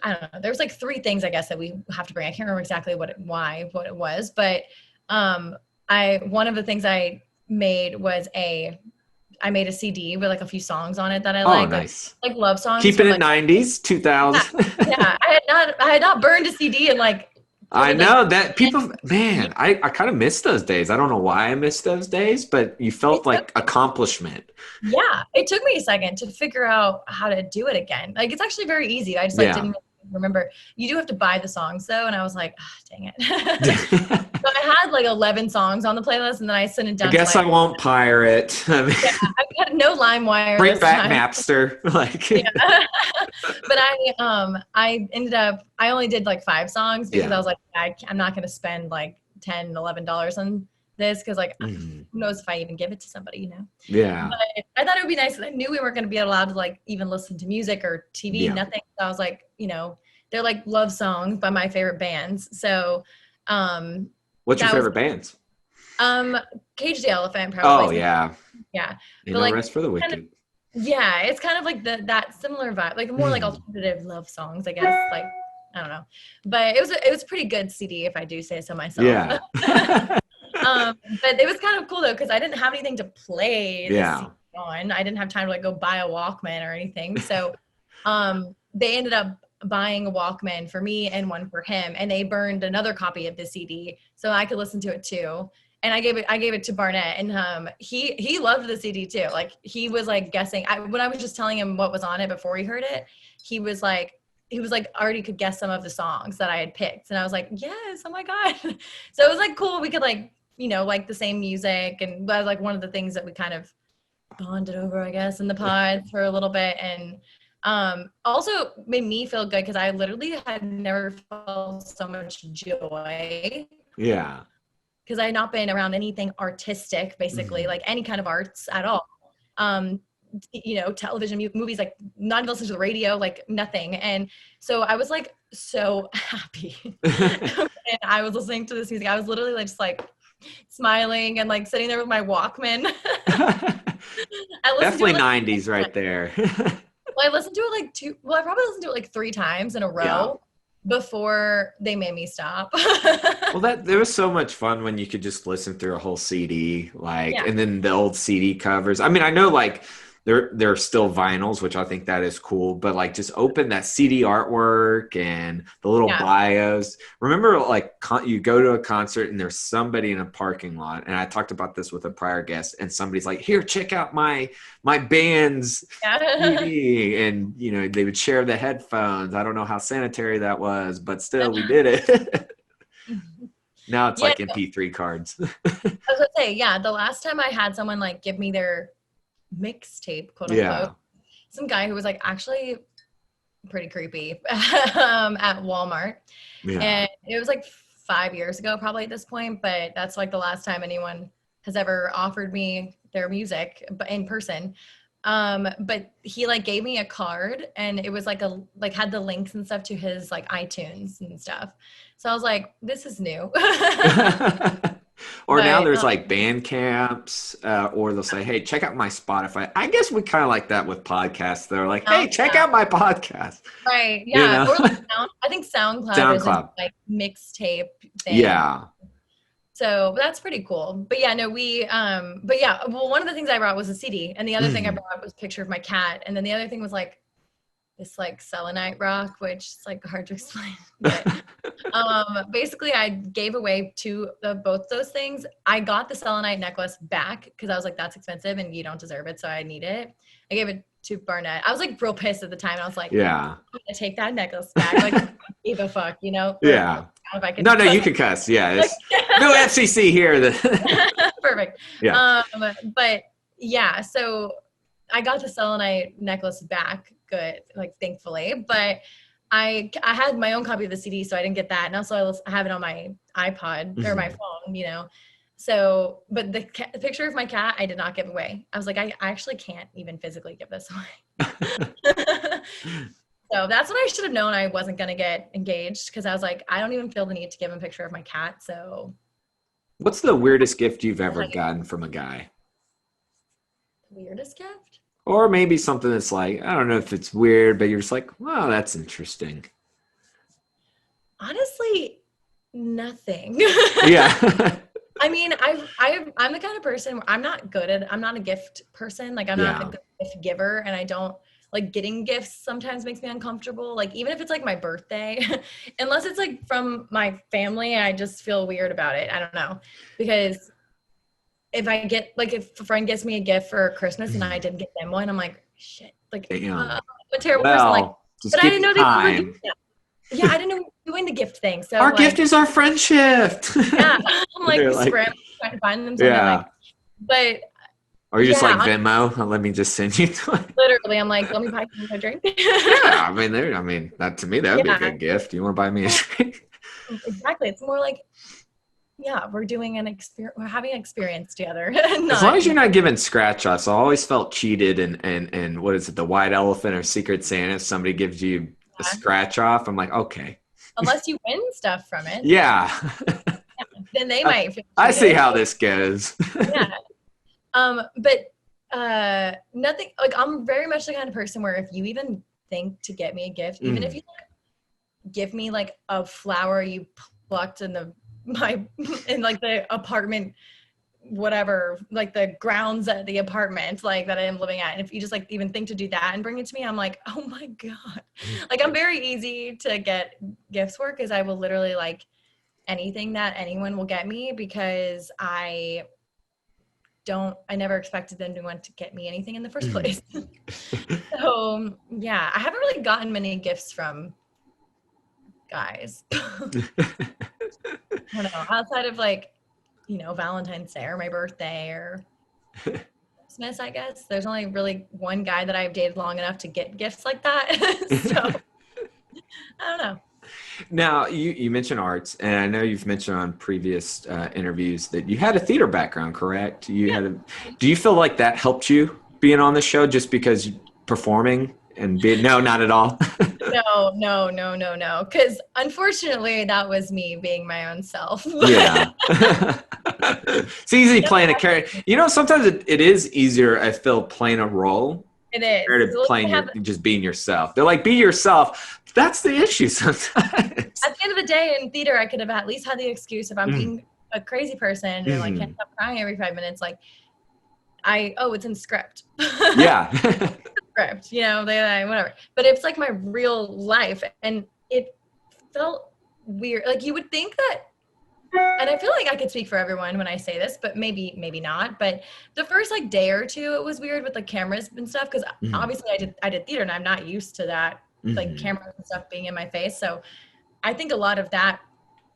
I don't know. There was like 3 things I guess that we have to bring. I can't remember exactly what it was, but one of the things I made was I made a CD with like a few songs on it that I like. Nice. Like love songs. Keeping it 90s, 2000s. Yeah. I had not burned a CD in like. I know that people, man, I kind of miss those days. I don't know why I miss those days, but you felt like accomplishment. Yeah. It took me a second to figure out how to do it again. Like it's actually very easy. I just didn't remember. You do have to buy the songs though. And I was like, dang it. So I had like 11 songs on the playlist and then I sent it down. I guess I won't pirate. Yeah, I had no LimeWire. Bring back Napster. But I only did like 5 songs because I was like, I'm not going to spend like $10, $11 on this because like who knows if I even give it to somebody, Yeah. But I thought it would be nice. I knew we weren't going to be allowed to like even listen to music or TV, nothing. So I was like, they're like love songs by my favorite bands. So what's your favorite bands? Cage the Elephant, probably. Oh yeah. Yeah. Ain't no rest for the wicked. Yeah, it's kind of like that similar vibe, like more like alternative love songs, I guess. Like I don't know, but it was a pretty good CD if I do say so myself. Yeah. But it was kind of cool though because I didn't have anything to play the CD on. I didn't have time to like go buy a Walkman or anything, so they ended up buying a Walkman for me and one for him, and they burned another copy of the CD so I could listen to it too. And I gave it to Barnett, and he loved the CD too. Like he was like guessing. When I was just telling him what was on it before he heard it, he was like already could guess some of the songs that I had picked, and I was like, yes, oh my god. So it was like cool. We could like like the same music, and that was like one of the things that we kind of bonded over, I guess, in the pod for a little bit, and also made me feel good because I literally had never felt so much joy. Yeah. Because I had not been around anything artistic, basically, like any kind of arts at all. Television, movies, like not even listening to the radio, like nothing. And so I was like so happy. And I was listening to this music. I was literally like just like smiling and like sitting there with my Walkman. Definitely 90s right there. Well, I listened to it I probably listened to it like 3 times in a row. Before they made me stop. Well, there was so much fun when you could just listen through a whole CD, and then the old CD covers. I mean, I know like there are still vinyls, which I think that is cool, but like just open that CD artwork and the little bios. Remember, like you go to a concert and there's somebody in a parking lot, and I talked about this with a prior guest, and somebody's like, "Here, check out my band's CD," and they would share the headphones. I don't know how sanitary that was, but still, we did it. Now it's like MP3 cards. I was gonna say, the last time I had someone like give me their mixtape, quote unquote, some guy who was like actually pretty creepy at Walmart. Yeah. And it was like 5 years ago, probably at this point, but that's like the last time anyone has ever offered me their music, but in person. But he like gave me a card, and it was like had the links and stuff to his like iTunes and stuff. So I was like, this is new. Or now But there's like band camps, or they'll say, "Hey, check out my Spotify." I guess we kind of like that with podcasts. They're like, "Hey, check out my podcast." Right. You Yeah. know? Or like I think SoundCloud is a like mixtape thing. Yeah. So that's pretty cool. But yeah, no, but yeah, well, one of the things I brought was a CD, and the other thing I brought was a picture of my cat. And then the other thing was like this like selenite rock, which is like hard to explain. But basically I gave away both those things. I got the selenite necklace back because I was like, that's expensive and you don't deserve it, so I need it. I gave it to Barnett. I was like real pissed at the time. I was like, yeah, I'm gonna take that necklace back. Like, gave a fuck, you know? Yeah. If I could No, you can cuss. Yeah. It's, no FCC here. Perfect. Yeah. But yeah, so I got the selenite necklace back. Good, like thankfully. But I had my own copy of the CD, so I didn't get that. And also I have it on my iPod or my phone, you know? So, but the picture of my cat, I did not give away. I was like, I actually can't even physically give this away. So that's what I should have known. I wasn't going to get engaged because I was like, I don't even feel the need to give him a picture of my cat. So what's the weirdest gift you've ever gotten from a guy? Weirdest gift? Or maybe something that's like, I don't know if it's weird, but you're just like, wow, that's interesting. Honestly, nothing. Yeah. I mean, I'm the kind of person where I'm not a gift person. Like I'm not a good gift giver, and I don't like getting gifts sometimes makes me uncomfortable. Like even if it's like my birthday, unless it's like from my family, I just feel weird about it. I don't know. Because if a friend gives me a gift for Christmas and I didn't get them one, I'm like, shit. Like I'm a terrible person. Like, but I didn't know they were doing that. Yeah, I didn't know we were doing the gift thing. So our gift is our friendship. Yeah. I'm like scrambling trying to find them. So but or you just like Venmo, let me just send you to it. Literally, I'm like, let me buy you a drink. Yeah, I mean, that to me, that would be a good gift. You want to buy me a drink? Exactly. It's more like, yeah, we're doing we're having an experience together. As long as you're not giving scratch offs. I always felt cheated and what is it, the white elephant or Secret Santa, if somebody gives you a scratch off, I'm like, okay. Unless you win stuff from it. Yeah. Then they might feel I see how this goes. Yeah. But nothing, like I'm very much the kind of person where if you even think to get me a gift, even if you give me like a flower you plucked in like the apartment, whatever, like the grounds at the apartment like that I am living at, and if you just like even think to do that and bring it to me, I'm like, oh my God. Like I'm very easy to get gifts for because I will literally like anything that anyone will get me because I never expected them to want to get me anything in the first place. So yeah, I haven't really gotten many gifts from guys. I don't know, outside of like, you know, Valentine's Day or my birthday or Christmas, I guess. There's only really one guy that I've dated long enough to get gifts like that. So I don't know. Now, you mentioned arts, and I know you've mentioned on previous interviews that you had a theater background, correct? Do you feel like that helped you being on the show just because performing and being, no, not at all? No. Because unfortunately, that was me being my own self. Yeah. It's easy playing a character. You know, sometimes it is easier, I feel, playing a role. It is. Compared to playing just being yourself. They're like, be yourself. That's the issue sometimes. At the end of the day in theater, I could have at least had the excuse if I'm being a crazy person or like can't stop crying every 5 minutes. Like, it's in script. Yeah. Script, you know, whatever. But it's like my real life, and it felt weird. Like you would think that. And I feel like I could speak for everyone when I say this, but maybe not. But the first like day or two, it was weird with the cameras and stuff because obviously I did theater and I'm not used to that, like cameras and stuff being in my face. So I think a lot of that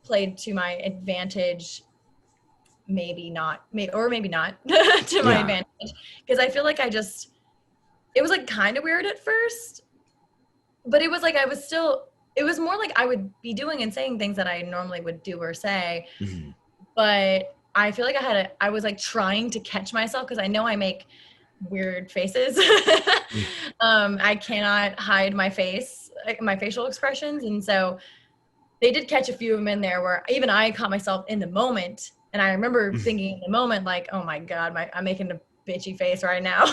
played to my advantage. Maybe not to my advantage because I feel like I just it was like kind of weird at first, but it was like it was more like I would be doing and saying things that I normally would do or say, but I feel like I was like trying to catch myself because I know I make weird faces. I cannot hide my face, like my facial expressions, and so they did catch a few of them in there where even I caught myself in the moment, and I remember thinking in the moment like, oh my god, I'm making a bitchy face right now.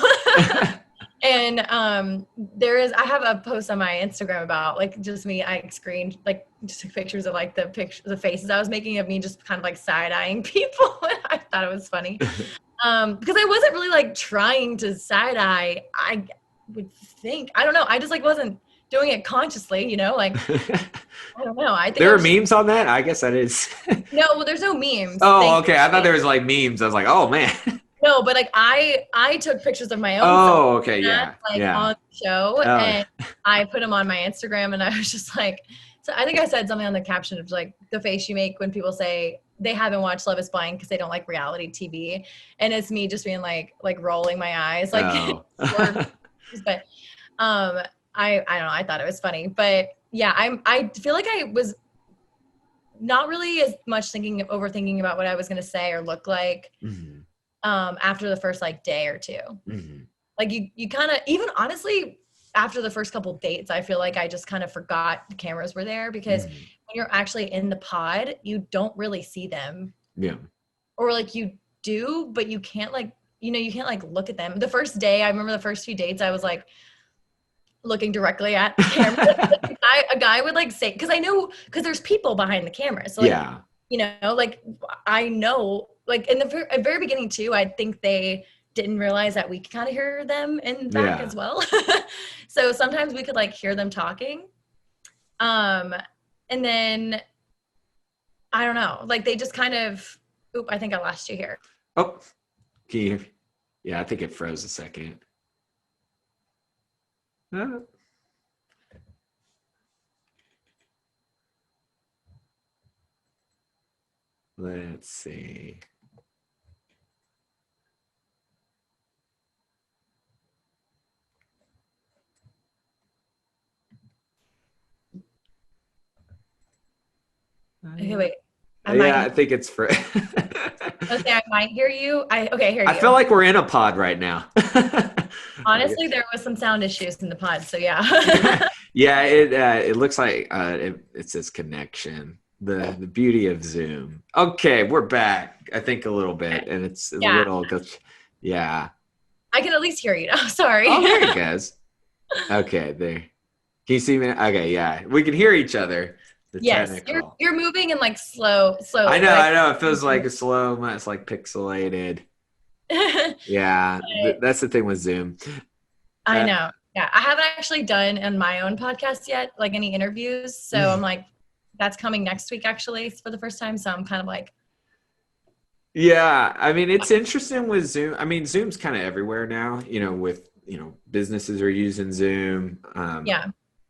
And I have a post on my Instagram about like just me. I screened like just pictures of like the faces I was making of me just kind of like side-eyeing people. I thought it was funny because I wasn't really like trying to side-eye. I would think, I don't know, I just like wasn't doing it consciously, you know, like I don't know. I think There are memes on that? I guess that is. no, well, there's no memes. Oh, okay. I thought there was like memes. I was like, oh man. No, but like I took pictures of my own. Oh, okay, yeah, like on the show, and I put them on my Instagram, and I was just like, so I think I said something on the caption of like the face you make when people say they haven't watched Love Is Blind because they don't like reality TV, and it's me just being like rolling my eyes, like. But I don't know. I thought it was funny, but yeah, I feel like I was not really as much overthinking about what I was gonna say or look like. After the first like day or two. Like you kind of, even honestly, after the first couple dates, I feel like I just kind of forgot the cameras were there because when you're actually in the pod, you don't really see them. Yeah. Or like you do, but you can't like, you can't like look at them. The first day, I remember the first few dates, I was like looking directly at the camera. A guy would like say, because there's people behind the camera. So like, like I know, like in the very beginning too, I think they didn't realize that we could kind of hear them in the back as well. So sometimes we could like hear them talking. And then I don't know, like they just kind of, I think I lost you here. Oh, can you hear me? Yeah, I think it froze a second. Let's see. Okay, wait. I think it's for. Okay, I might hear you. I hear you. I feel like we're in a pod right now. Honestly, there was some sound issues in the pod, so yeah. Yeah, it looks like it says connection. The beauty of Zoom. Okay, we're back. I think a little bit, and it's a little. Yeah. I can at least hear you now. Sorry. Oh, there it goes. Okay, there. Can you see me? Okay, yeah, we can hear each other. Yes, you're moving in like slow. I know. It feels like a slow. It's like pixelated. Yeah, that's the thing with Zoom. I know. Yeah, I haven't actually done on my own podcast yet, like any interviews. So I'm like, that's coming next week actually for the first time. So I'm kind of like. Yeah, I mean, it's interesting with Zoom. I mean, Zoom's kind of everywhere now. With businesses are using Zoom.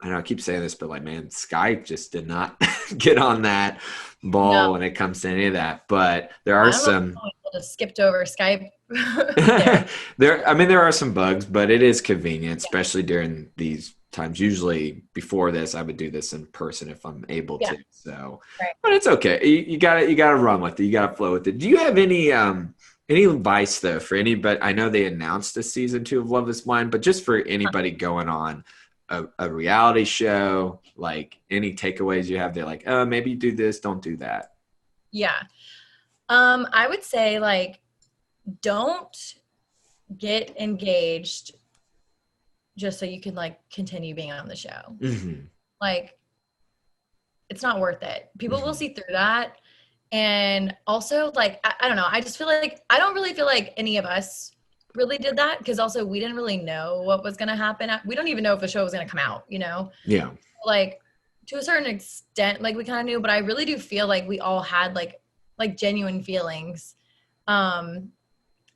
I know I keep saying this, but like, man, Skype just did not get on that ball when it comes to any of that. But there are some. Just skipped over Skype. There are some bugs, but it is convenient, especially during these times. Usually, before this, I would do this in person if I'm able to. So, but it's okay. You gotta run with it. You gotta flow with it. Do you have any advice though for anybody? I know they announced a season 2 of Love Is Blind, but just for anybody going on a reality show, like any takeaways you have, they're like, oh, maybe do this, don't do that. Yeah. I would say like, don't get engaged just so you can like continue being on the show. Like, it's not worth it. People will see through that. And also like, I don't know. I just feel like, I don't really feel like any of us really did that because also we didn't really know what was going to happen. We don't even know if the show was going to come out, Yeah. Like to a certain extent, like we kind of knew, but I really do feel like we all had like genuine feelings. And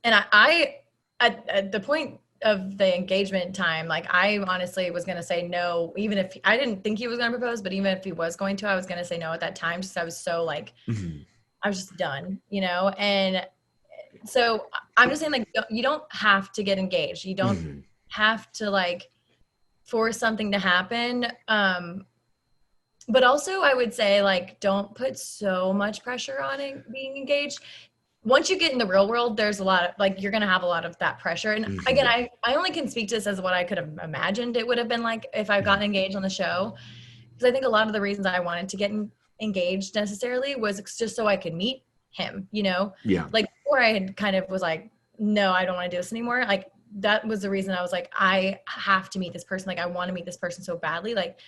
I at the point of the engagement time, like I honestly was going to say no, even if I didn't think he was going to propose, but even if he was going to, I was going to say no at that time. Just I was so like, I was just done, and so I'm just saying, like, you don't have to get engaged. You don't have to like force something to happen. But also I would say like, don't put so much pressure on it, being engaged. Once you get in the real world, there's a lot of like, you're going to have a lot of that pressure. And again, I only can speak to this as what I could have imagined it would have been like if I've gotten engaged on the show. Because I think a lot of the reasons I wanted to get engaged necessarily was just so I could meet him, you know? Yeah. Like before I had kind of was like, no, I don't want to do this anymore. Like that was the reason I was like, I have to meet this person. Like I want to meet this person so badly. Like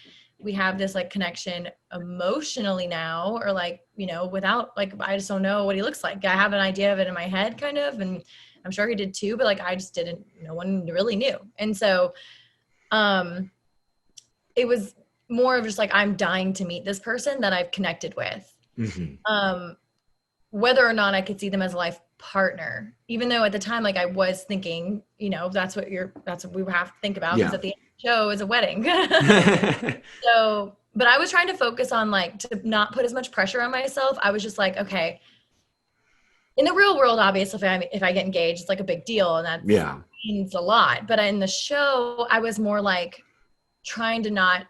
we have this like connection emotionally now, or like, you know, without like, I just don't know what he looks like. I have an idea of it in my head kind of, and I'm sure he did too, but like, I just didn't, no one really knew. And so, it was more of just like, I'm dying to meet this person that I've connected with. Whether or not I could see them as a life partner, even though at the time, like I was thinking, you know, that's what we have to think about, because at the end of the show is a wedding. So, but I was trying to focus on like, to not put as much pressure on myself. I was just like, okay, in the real world, obviously if I get engaged, it's like a big deal, and that means a lot. But in the show, I was more like trying to not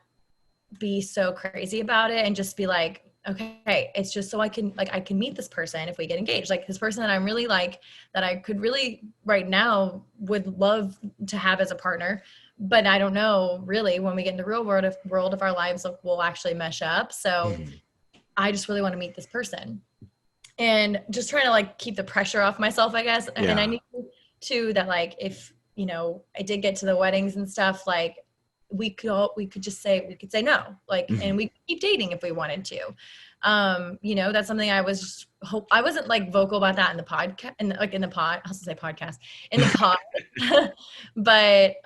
be so crazy about it and just be like, okay, it's just so I can meet this person if we get engaged, like this person that I'm really like, that I could really right now would love to have as a partner. But I don't know really when we get in the real world if our lives will actually mesh up. So I just really want to meet this person, and just trying to like keep the pressure off myself, I guess. And I knew too that like, if, you know, I did get to the weddings and stuff, like we could say no, like, and we could keep dating if we wanted to. You know, that's something I wasn't like vocal about that in the podcast, and like in the pod, I was gonna say podcast, in the pod. But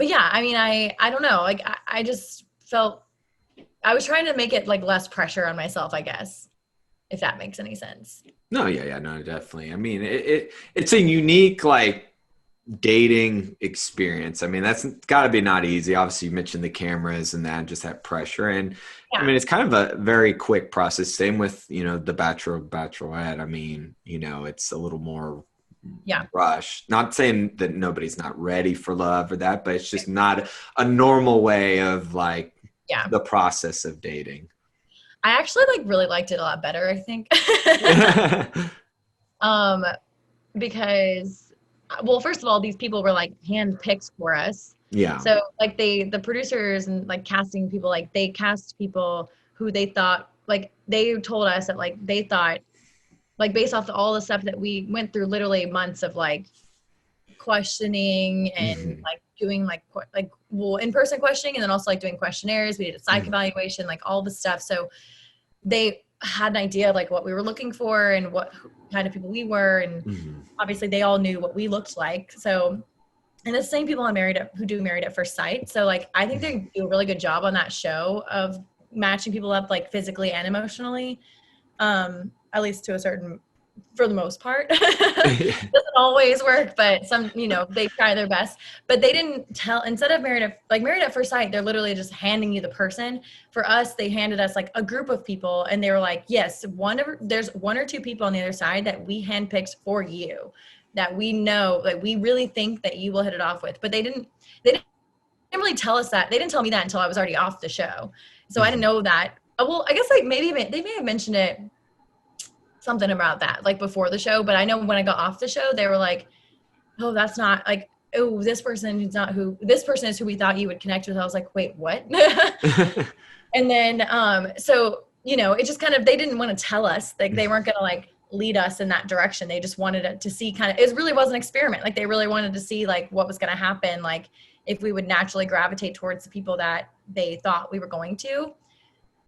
yeah, I mean, I don't know, like I just felt I was trying to make it like less pressure on myself, I guess, if that makes any sense. No, no, definitely. I mean, it's a unique like dating experience. I mean, that's got to be not easy. Obviously, you mentioned the cameras and that, just that pressure. And I mean, it's kind of a very quick process. Same with, you know, the Bachelor, Bachelorette. I mean, you know, it's a little more rushed. Not saying that nobody's not ready for love or that, but it's just not a normal way of like the process of dating. I actually like really liked it a lot better, I think. Because, well, first of all, these people were like handpicked for us. Yeah. So like the producers and like casting people, like they cast people who they thought, like they told us that like they thought, like based off all the stuff that we went through, literally months of like questioning and like doing like in-person questioning, and then also like doing questionnaires. We did a psych evaluation, like all the stuff. So they had an idea of like what we were looking for and what kind of people we were, and obviously they all knew what we looked like. So, and the same people who do Married at First Sight. So like I think they do a really good job on that show of matching people up like physically and emotionally, at least to a certain, for the most part. Doesn't always work, but some, you know, they try their best. But they didn't tell, instead of Married at First Sight, they're literally just handing you the person. For us, they handed us like a group of people, and they were like, yes, there's one or two people on the other side that we handpicked for you, that we know, like we really think that you will hit it off with. But they didn't really tell us that. They didn't tell me that until I was already off the show. So I didn't know that. Well, I guess like maybe they may have mentioned it, something about that like before the show, but I know when I got off the show, they were like, oh, that's not like, oh, this person is who we thought you would connect with. I was like, wait, what? And then so, you know, it just kind of, they didn't want to tell us, like they weren't gonna like lead us in that direction. They just wanted it to see kind of, it really was an experiment. Like they really wanted to see like what was gonna happen, like if we would naturally gravitate towards the people that they thought we were going to.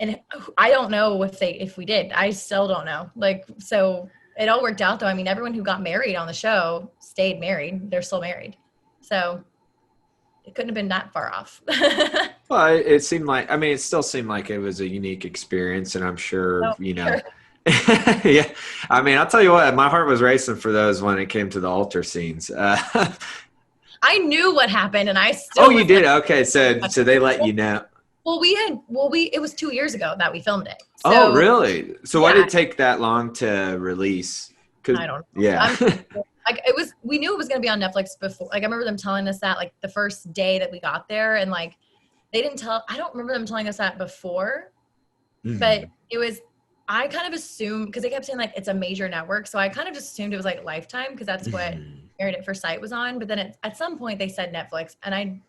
And I don't know if we did. I still don't know. Like, so it all worked out though. I mean, everyone who got married on the show stayed married. They're still married. So it couldn't have been that far off. Well, it seemed like, I mean, it still seemed like it was a unique experience, and I'm sure, you know, yeah. I mean, I'll tell you what, my heart was racing for those when it came to the altar scenes. I knew what happened, and I still. Oh, you did? Okay. So they let you know. Well, it was 2 years ago that we filmed it. So, oh, really? So why did it take that long to release? I don't know. Yeah. like we knew it was going to be on Netflix before. Like I remember them telling us that like the first day that we got there, and like they didn't tell. I don't remember them telling us that before, but it was. I kind of assumed because they kept saying like it's a major network, so I kind of just assumed it was like Lifetime because that's what Married at First Sight was on. But then at some point they said Netflix, and I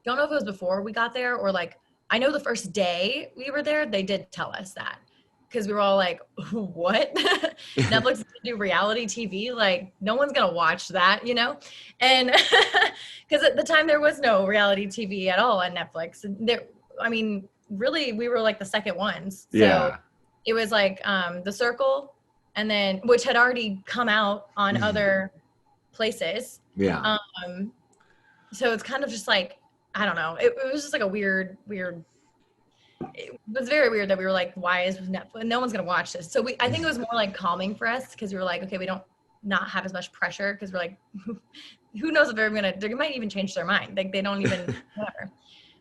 don't know if it was before we got there or like I know the first day we were there they did tell us that because we were all like, what? Netflix is gonna do reality TV? Like no one's gonna watch that, you know? And because at the time there was no reality TV at all on Netflix. There, I mean, really, we were like the second ones. So Yeah. it was like The Circle, and then which had already come out on other places. Yeah. So it's kind of just like I don't know. It was just like a weird. It was very weird that we were like, why is Netflix? No one's gonna watch this. So I think it was more like calming for us because we were like, okay, we don't not have as much pressure because we're like, who knows if they might even change their mind. Like they don't even whatever.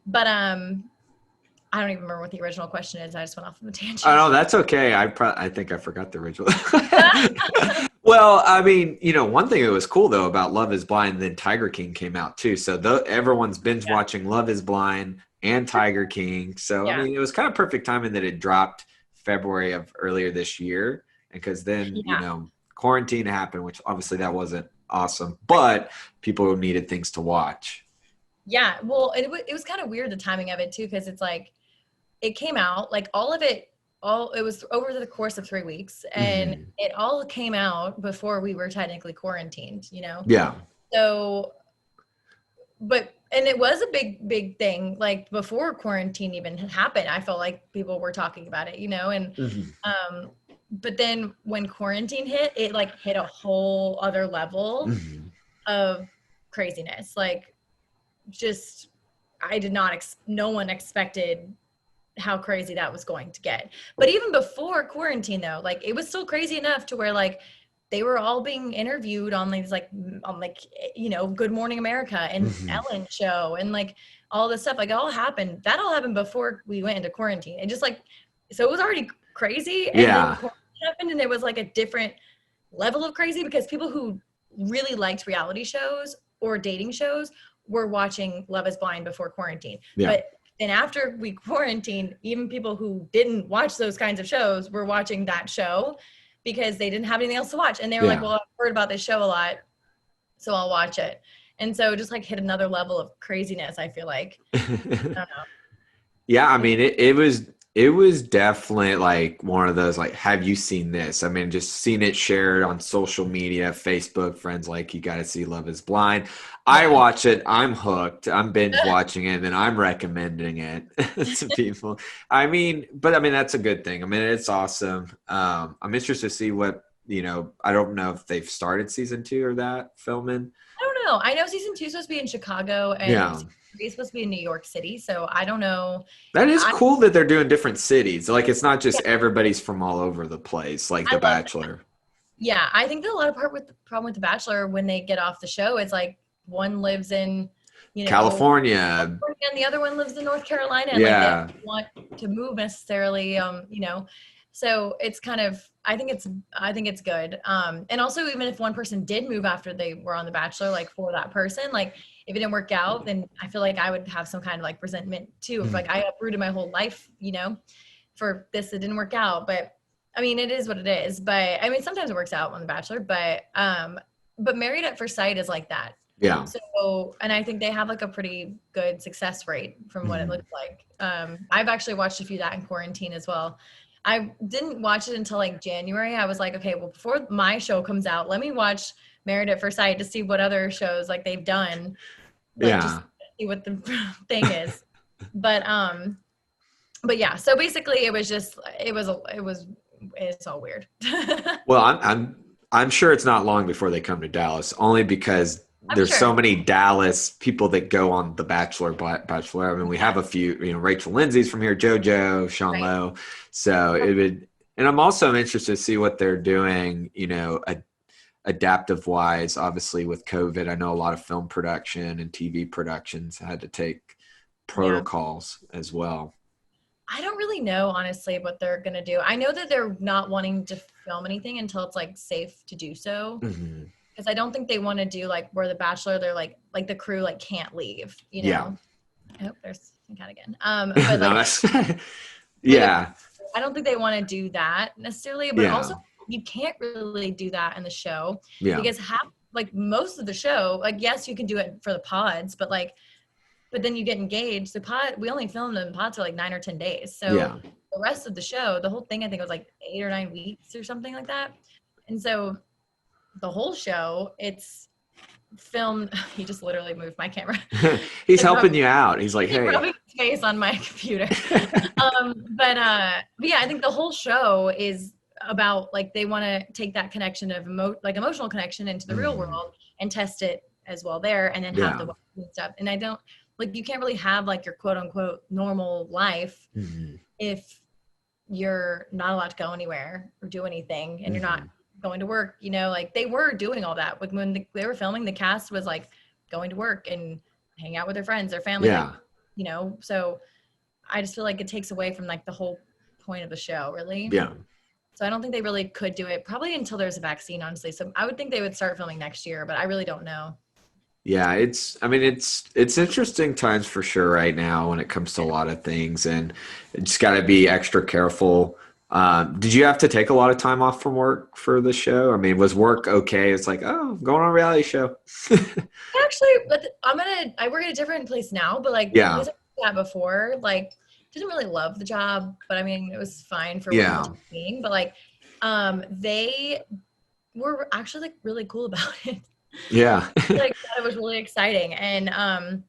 But I don't even remember what the original question is. I just went off on the tangent. Oh, no, that's okay. I think I forgot the original. Well, I mean, one thing that was cool though about Love Is Blind, then Tiger King came out too. So everyone's binge watching Love Is Blind and Tiger King. So I mean, it was kind of perfect timing that it dropped February of earlier this year, and because then quarantine happened, which obviously that wasn't awesome, but people needed things to watch. Yeah, well, it was kind of weird the timing of it too, because it's like it came out like it was over the course of 3 weeks, and it all came out before we were technically quarantined, Yeah. So and it was a big thing like before quarantine even had happened. I felt like people were talking about it, and but then when quarantine hit, it like hit a whole other level of craziness. Like just no one expected how crazy that was going to get. But even before quarantine though, like it was still crazy enough to where like they were all being interviewed on these Good Morning America and Ellen show and like all this stuff. Like that all happened before we went into quarantine. And just like so it was already crazy, and then quarantine happened, and it was like a different level of crazy because people who really liked reality shows or dating shows were watching Love Is Blind before quarantine. But then after we quarantined, even people who didn't watch those kinds of shows were watching that show because they didn't have anything else to watch. And they were like, well, I've heard about this show a lot, so I'll watch it. And so just like hit another level of craziness, I feel like. I don't know. Yeah, I mean, it was definitely like one of those, like, have you seen this? I mean, just seeing it shared on social media, Facebook, friends like, you got to see Love Is Blind. I watch it. I'm hooked. I'm binge watching it, and I'm recommending it to people. I mean, that's a good thing. I mean, it's awesome. I'm interested to see what, I don't know if they've started season 2 or that filming. I don't know. I know season 2 is supposed to be in Chicago, and season 3 is supposed to be in New York City. So I don't know. That is cool that they're doing different cities. Like it's not just everybody's from all over the place, like The Bachelor. That. Yeah, I think that a lot of problem with The Bachelor when they get off the show is like one lives in California, and the other one lives in North Carolina. And like they don't want to move necessarily, So it's kind of I think it's good. And also even if one person did move after they were on The Bachelor, like for that person, like if it didn't work out, then I feel like I would have some kind of like resentment too. If like I uprooted my whole life, for this, it didn't work out. But I mean, it is what it is. But I mean, sometimes it works out on The Bachelor, but Married at First Sight is like that. Yeah. So, and I think they have like a pretty good success rate from what it looks like. I've actually watched a few of that in quarantine as well. I didn't watch it until like January. I was like, okay, well, before my show comes out, let me watch Married at First Sight to see what other shows like they've done. Like, just see what the thing is. But yeah. So basically, it's all weird. Well, I'm sure it's not long before they come to Dallas, only because there's so many Dallas people that go on The Bachelor, Bachelor. I mean, we have a few, Rachel Lindsay's from here, JoJo, Sean Lowe. So and I'm also interested to see what they're doing, adaptive wise. Obviously with COVID, I know a lot of film production and TV productions had to take protocols as well. I don't really know, honestly, what they're going to do. I know that they're not wanting to film anything until it's like safe to do so. because I don't think they want to do like where the Bachelor, they're like the crew like can't leave, you know. Yeah. Oh, there's some cat again. But No, like, that's like yeah. I don't think they want to do that necessarily, but Yeah. also you can't really do that in the show Yeah. because like most of the show, like yes, you can do it for the pods, but then you get engaged. The pod, we only filmed in pods for like 9 or 10 days. So Yeah. the rest of the show, the whole thing, I think was like 8 or 9 weeks or something like that. And so the whole show, it's filmed. He just literally moved my camera. He's Like helping you out. He's like, hey. rubbing his face on my computer. But yeah, I think the whole show is about like they want to take that connection of emotional connection into the real world and test it as well there, and then have the weddings and stuff. And I don't like you can't really have like your quote unquote normal life if you're not allowed to go anywhere or do anything, and you're not going to work. You know, like they were doing all that. Like when they were filming, the cast was like going to work and hang out with their friends, their family. Yeah. Like, you know, so I just feel like it takes away from like the whole point of the show, really. Yeah. So I don't think they really could do it probably until there's a vaccine, honestly. So I would think they would start filming next year, but I really don't know. Yeah, it's interesting times for sure right now when it comes to a lot of things, and you just got to be extra careful. Did you have to take a lot of time off from work for the show? I mean, was work okay? It's like, oh, I'm going on a reality show. Actually, but I work at a different place now, but like the Yeah. place I worked at before, like didn't really love the job, but I mean, it was fine for Yeah. what the time being. But like, they were actually like really cool about it. Yeah. Like it was really exciting, and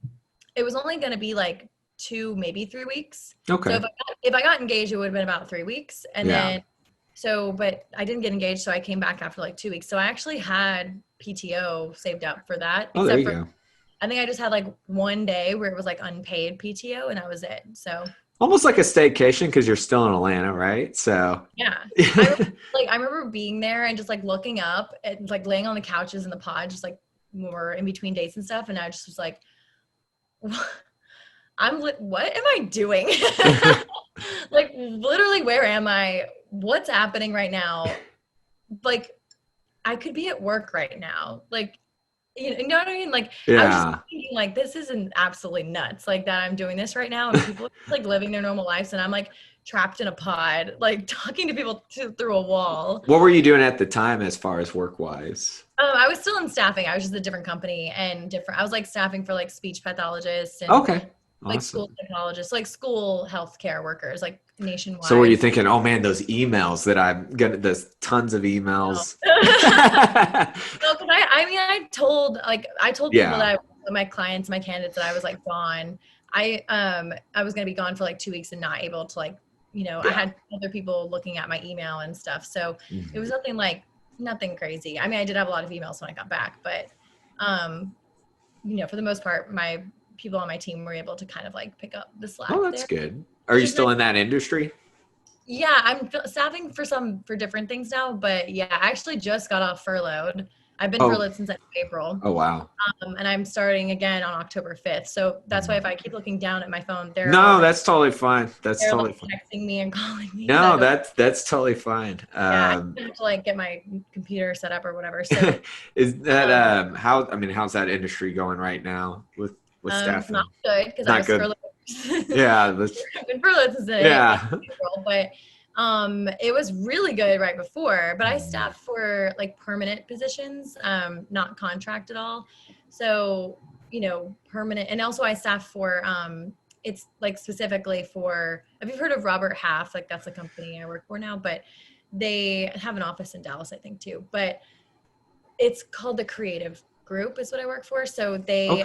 it was only going to be like 2, maybe 3 weeks. Okay. So if I got engaged, it would have been about 3 weeks, and Yeah. then but I didn't get engaged, so I came back after like 2 weeks. So I actually had PTO saved up for that. Oh, there Except you for go. I think I just had like 1 day where it was like unpaid PTO, and that was it. So Almost like a staycation because you're still in Atlanta, right? So yeah, I remember being there and just like looking up and like laying on the couches in the pod, just like when we're in between dates and stuff, and I just was like, what am I doing? Like literally, where am I? What's happening right now? Like I could be at work right now. Like, you know what I mean? Like I was yeah. just thinking like, this isn't absolutely nuts. Like that I'm doing this right now and people are just, like living their normal lives. And I'm like trapped in a pod, like talking to people through a wall. What were you doing at the time as far as work wise? I was still in staffing. I was just a different company and I was like staffing for like speech pathologists and Okay. like Awesome. school psychologists, like school healthcare workers, like nationwide. So were you thinking, oh man, those emails that I'm gonna, there's tons of emails. No, because I told people Yeah. that my clients, my candidates, that I was like gone. I was gonna be gone for like 2 weeks and not able to like, you know, I had other people looking at my email and stuff. So it was nothing crazy. I mean, I did have a lot of emails when I got back, but you know, for the most part, my people on my team were able to kind of like pick up the slack. Oh, that's good. Are you still in that industry? Yeah, I'm staffing for different things now, but yeah, I actually just got off furloughed. I've been furloughed since April. Oh, wow. And I'm starting again on October 5th. So that's why if I keep looking down at my phone, that's totally fine. That's they're totally like fine. texting me and calling me. No, that's totally fine. Yeah, I have to like get my computer set up or whatever. So is that how's that industry going right now with staffing? not good because I was furloughed. Yeah, I've been furloughed since April, but it was really good right before. But I staffed for like permanent positions, not contract at all. So you know, permanent, and also I staffed for it's like specifically for. Have you heard of Robert Half? Like that's the company I work for now, but they have an office in Dallas, I think too. But it's called the Creative Group is what I work for. So they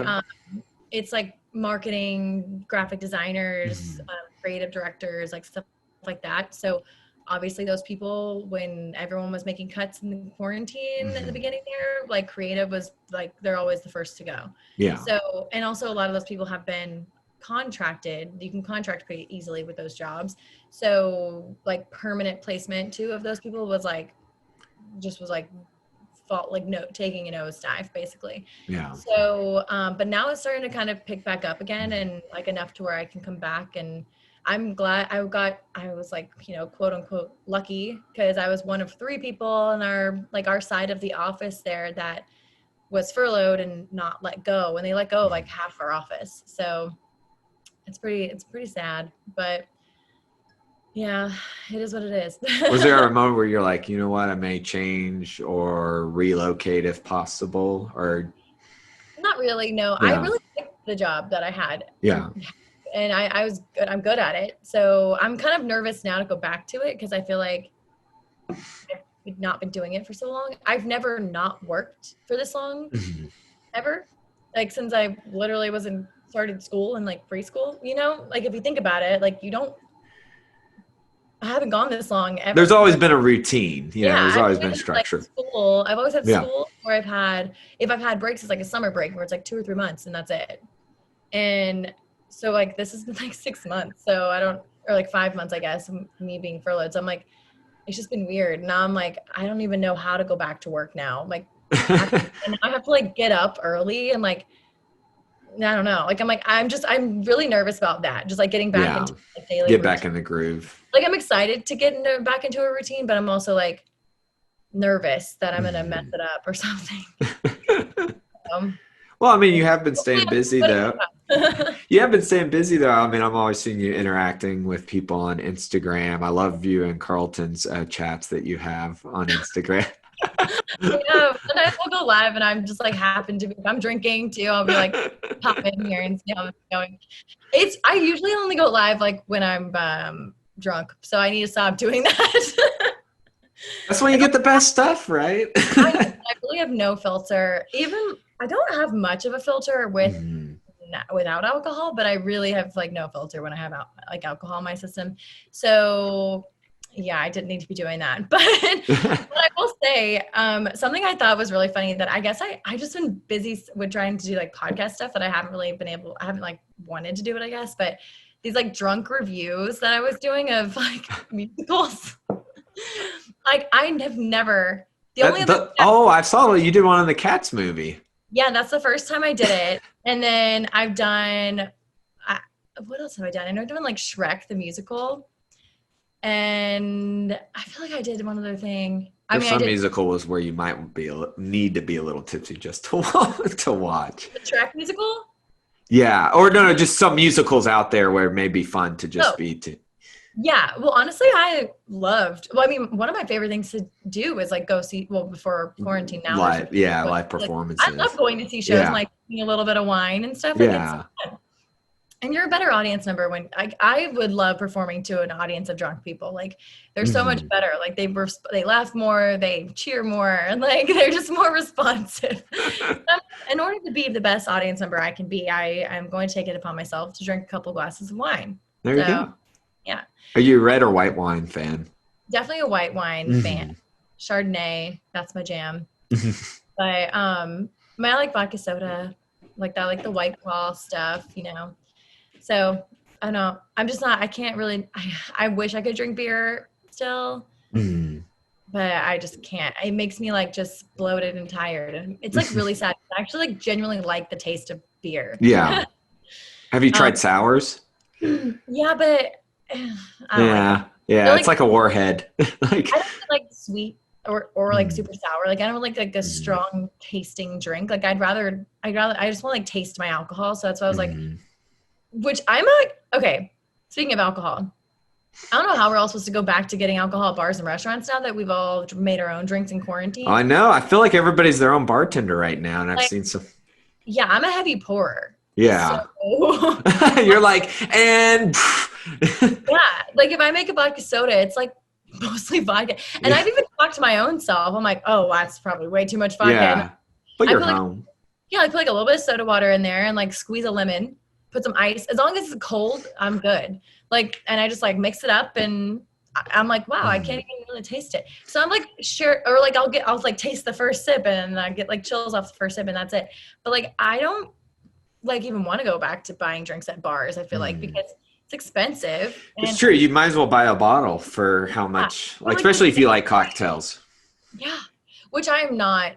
it's like marketing, graphic designers, creative directors, like stuff like that. So obviously those people, when everyone was making cuts in the quarantine at the beginning there, like creative was like, they're always the first to go. Yeah. So, and also a lot of those people have been contracted. You can contract pretty easily with those jobs. So like permanent placement too of those people was like, taking a nosedive basically. Yeah. So, but now it's starting to kind of pick back up again and like enough to where I can come back and I'm glad I was like, quote unquote lucky, because I was one of 3 people in our side of the office there that was furloughed and not let go. And they let go like half our office. So it's pretty sad, but yeah, it is what it is. Was there a moment where you're like, you know what, I may change or relocate if possible? Or Not really, no. I yeah, really liked the job that I had. yeah. And I was good. I'm good at it. So I'm kind of nervous now to go back to it, because I feel like I've not been doing it for so long. I've never not worked for this long, ever. Like since I literally started school and like preschool, like if you think about it, like I haven't gone this long ever. There's always been a routine, Yeah, there's I've always always been had, like, structure. school. I've always had Yeah. school where if I've had breaks, it's like a summer break where it's like 2 or 3 months and that's it. And so like this has been like 6 months. So or like 5 months, I guess, me being furloughed. So I'm like, it's just been weird. Now I'm like, I don't even know how to go back to work now. Like, and I have to like get up early and like, I don't know. Like, I'm really nervous about that. Just like getting back into like daily Get routine. back in the groove. Like I'm excited to get back into a routine, but I'm also like nervous that I'm going to mess it up or something. Well, I mean, you have been staying busy though. I You have been staying busy though. I mean, I'm always seeing you interacting with people on Instagram. I love you and Carlton's chats that you have on Instagram. know. Sometimes I'll go live and I'm just like if I'm drinking too, I'll be like pop in here and see how it's going. I usually only go live like when I'm drunk, so I need to stop doing that. That's when you get the best stuff, right? I really have no filter. Even I don't have much of a filter without alcohol, but I really have like no filter when I have like alcohol in my system. So yeah, I didn't need to be doing that. But I will say something I thought was really funny that I guess I just been busy with trying to do like podcast stuff that I haven't like wanted to do it, I guess. But these like drunk reviews that I was doing of like musicals, like I have never. I saw you did one on the Cats movie. Yeah, that's the first time I did it. And then I've done, what else have I done? I know I've done like Shrek the Musical. And I feel like I did one other thing. There's some musicals where you might need to be a little tipsy just to watch. The Shrek musical? Yeah. Or no, just some musicals out there where it may be fun to just be to. Yeah. Well, honestly, I one of my favorite things to do is like go see, before quarantine now. Live performances. I love going to see shows and like a little bit of wine and stuff. Yeah. And you're a better audience member when I would love performing to an audience of drunk people. Like they're so much better. Like they laugh more, they cheer more, and like they're just more responsive. In order to be the best audience member I can be, I am going to take it upon myself to drink a couple glasses of wine. There you go. Yeah. Are you a red or white wine fan? Definitely a white wine fan. Chardonnay, that's my jam. But I like vodka soda, like that, like the White Claw stuff, So I don't know. I'm just not. I can't really. I wish I could drink beer still, but I just can't. It makes me like just bloated and tired, and it's like really sad. I actually like genuinely like the taste of beer. Yeah. Have you tried sours? Yeah, but it's like a warhead. I don't like sweet or like super sour. Like I don't like a strong tasting drink. Like I just want to like taste my alcohol. So that's why I was like, which I'm like, okay, speaking of alcohol, I don't know how we're all supposed to go back to getting alcohol at bars and restaurants now that we've all made our own drinks in quarantine. I know. I feel like everybody's their own bartender right now. And I've seen some. Yeah, I'm a heavy pourer. Yeah. So... You're like, and yeah, like if I make a vodka soda, it's like mostly vodka. And I've even talked to my own self. I'm like, oh, that's probably way too much vodka. Yeah. But you're home. I put like a little bit of soda water in there and like squeeze a lemon, put some ice. As long as it's cold, I'm good. Like, and I just like mix it up and I'm like, wow, I can't even really taste it. So I'm like, sure. Or like, I'll like taste the first sip and I get like chills off the first sip and that's it. But like, I don't like even want to go back to buying drinks at bars. I feel like because it's expensive. It's true. You might as well buy a bottle for how much, like, especially if you like cocktails. Yeah. Which I'm not.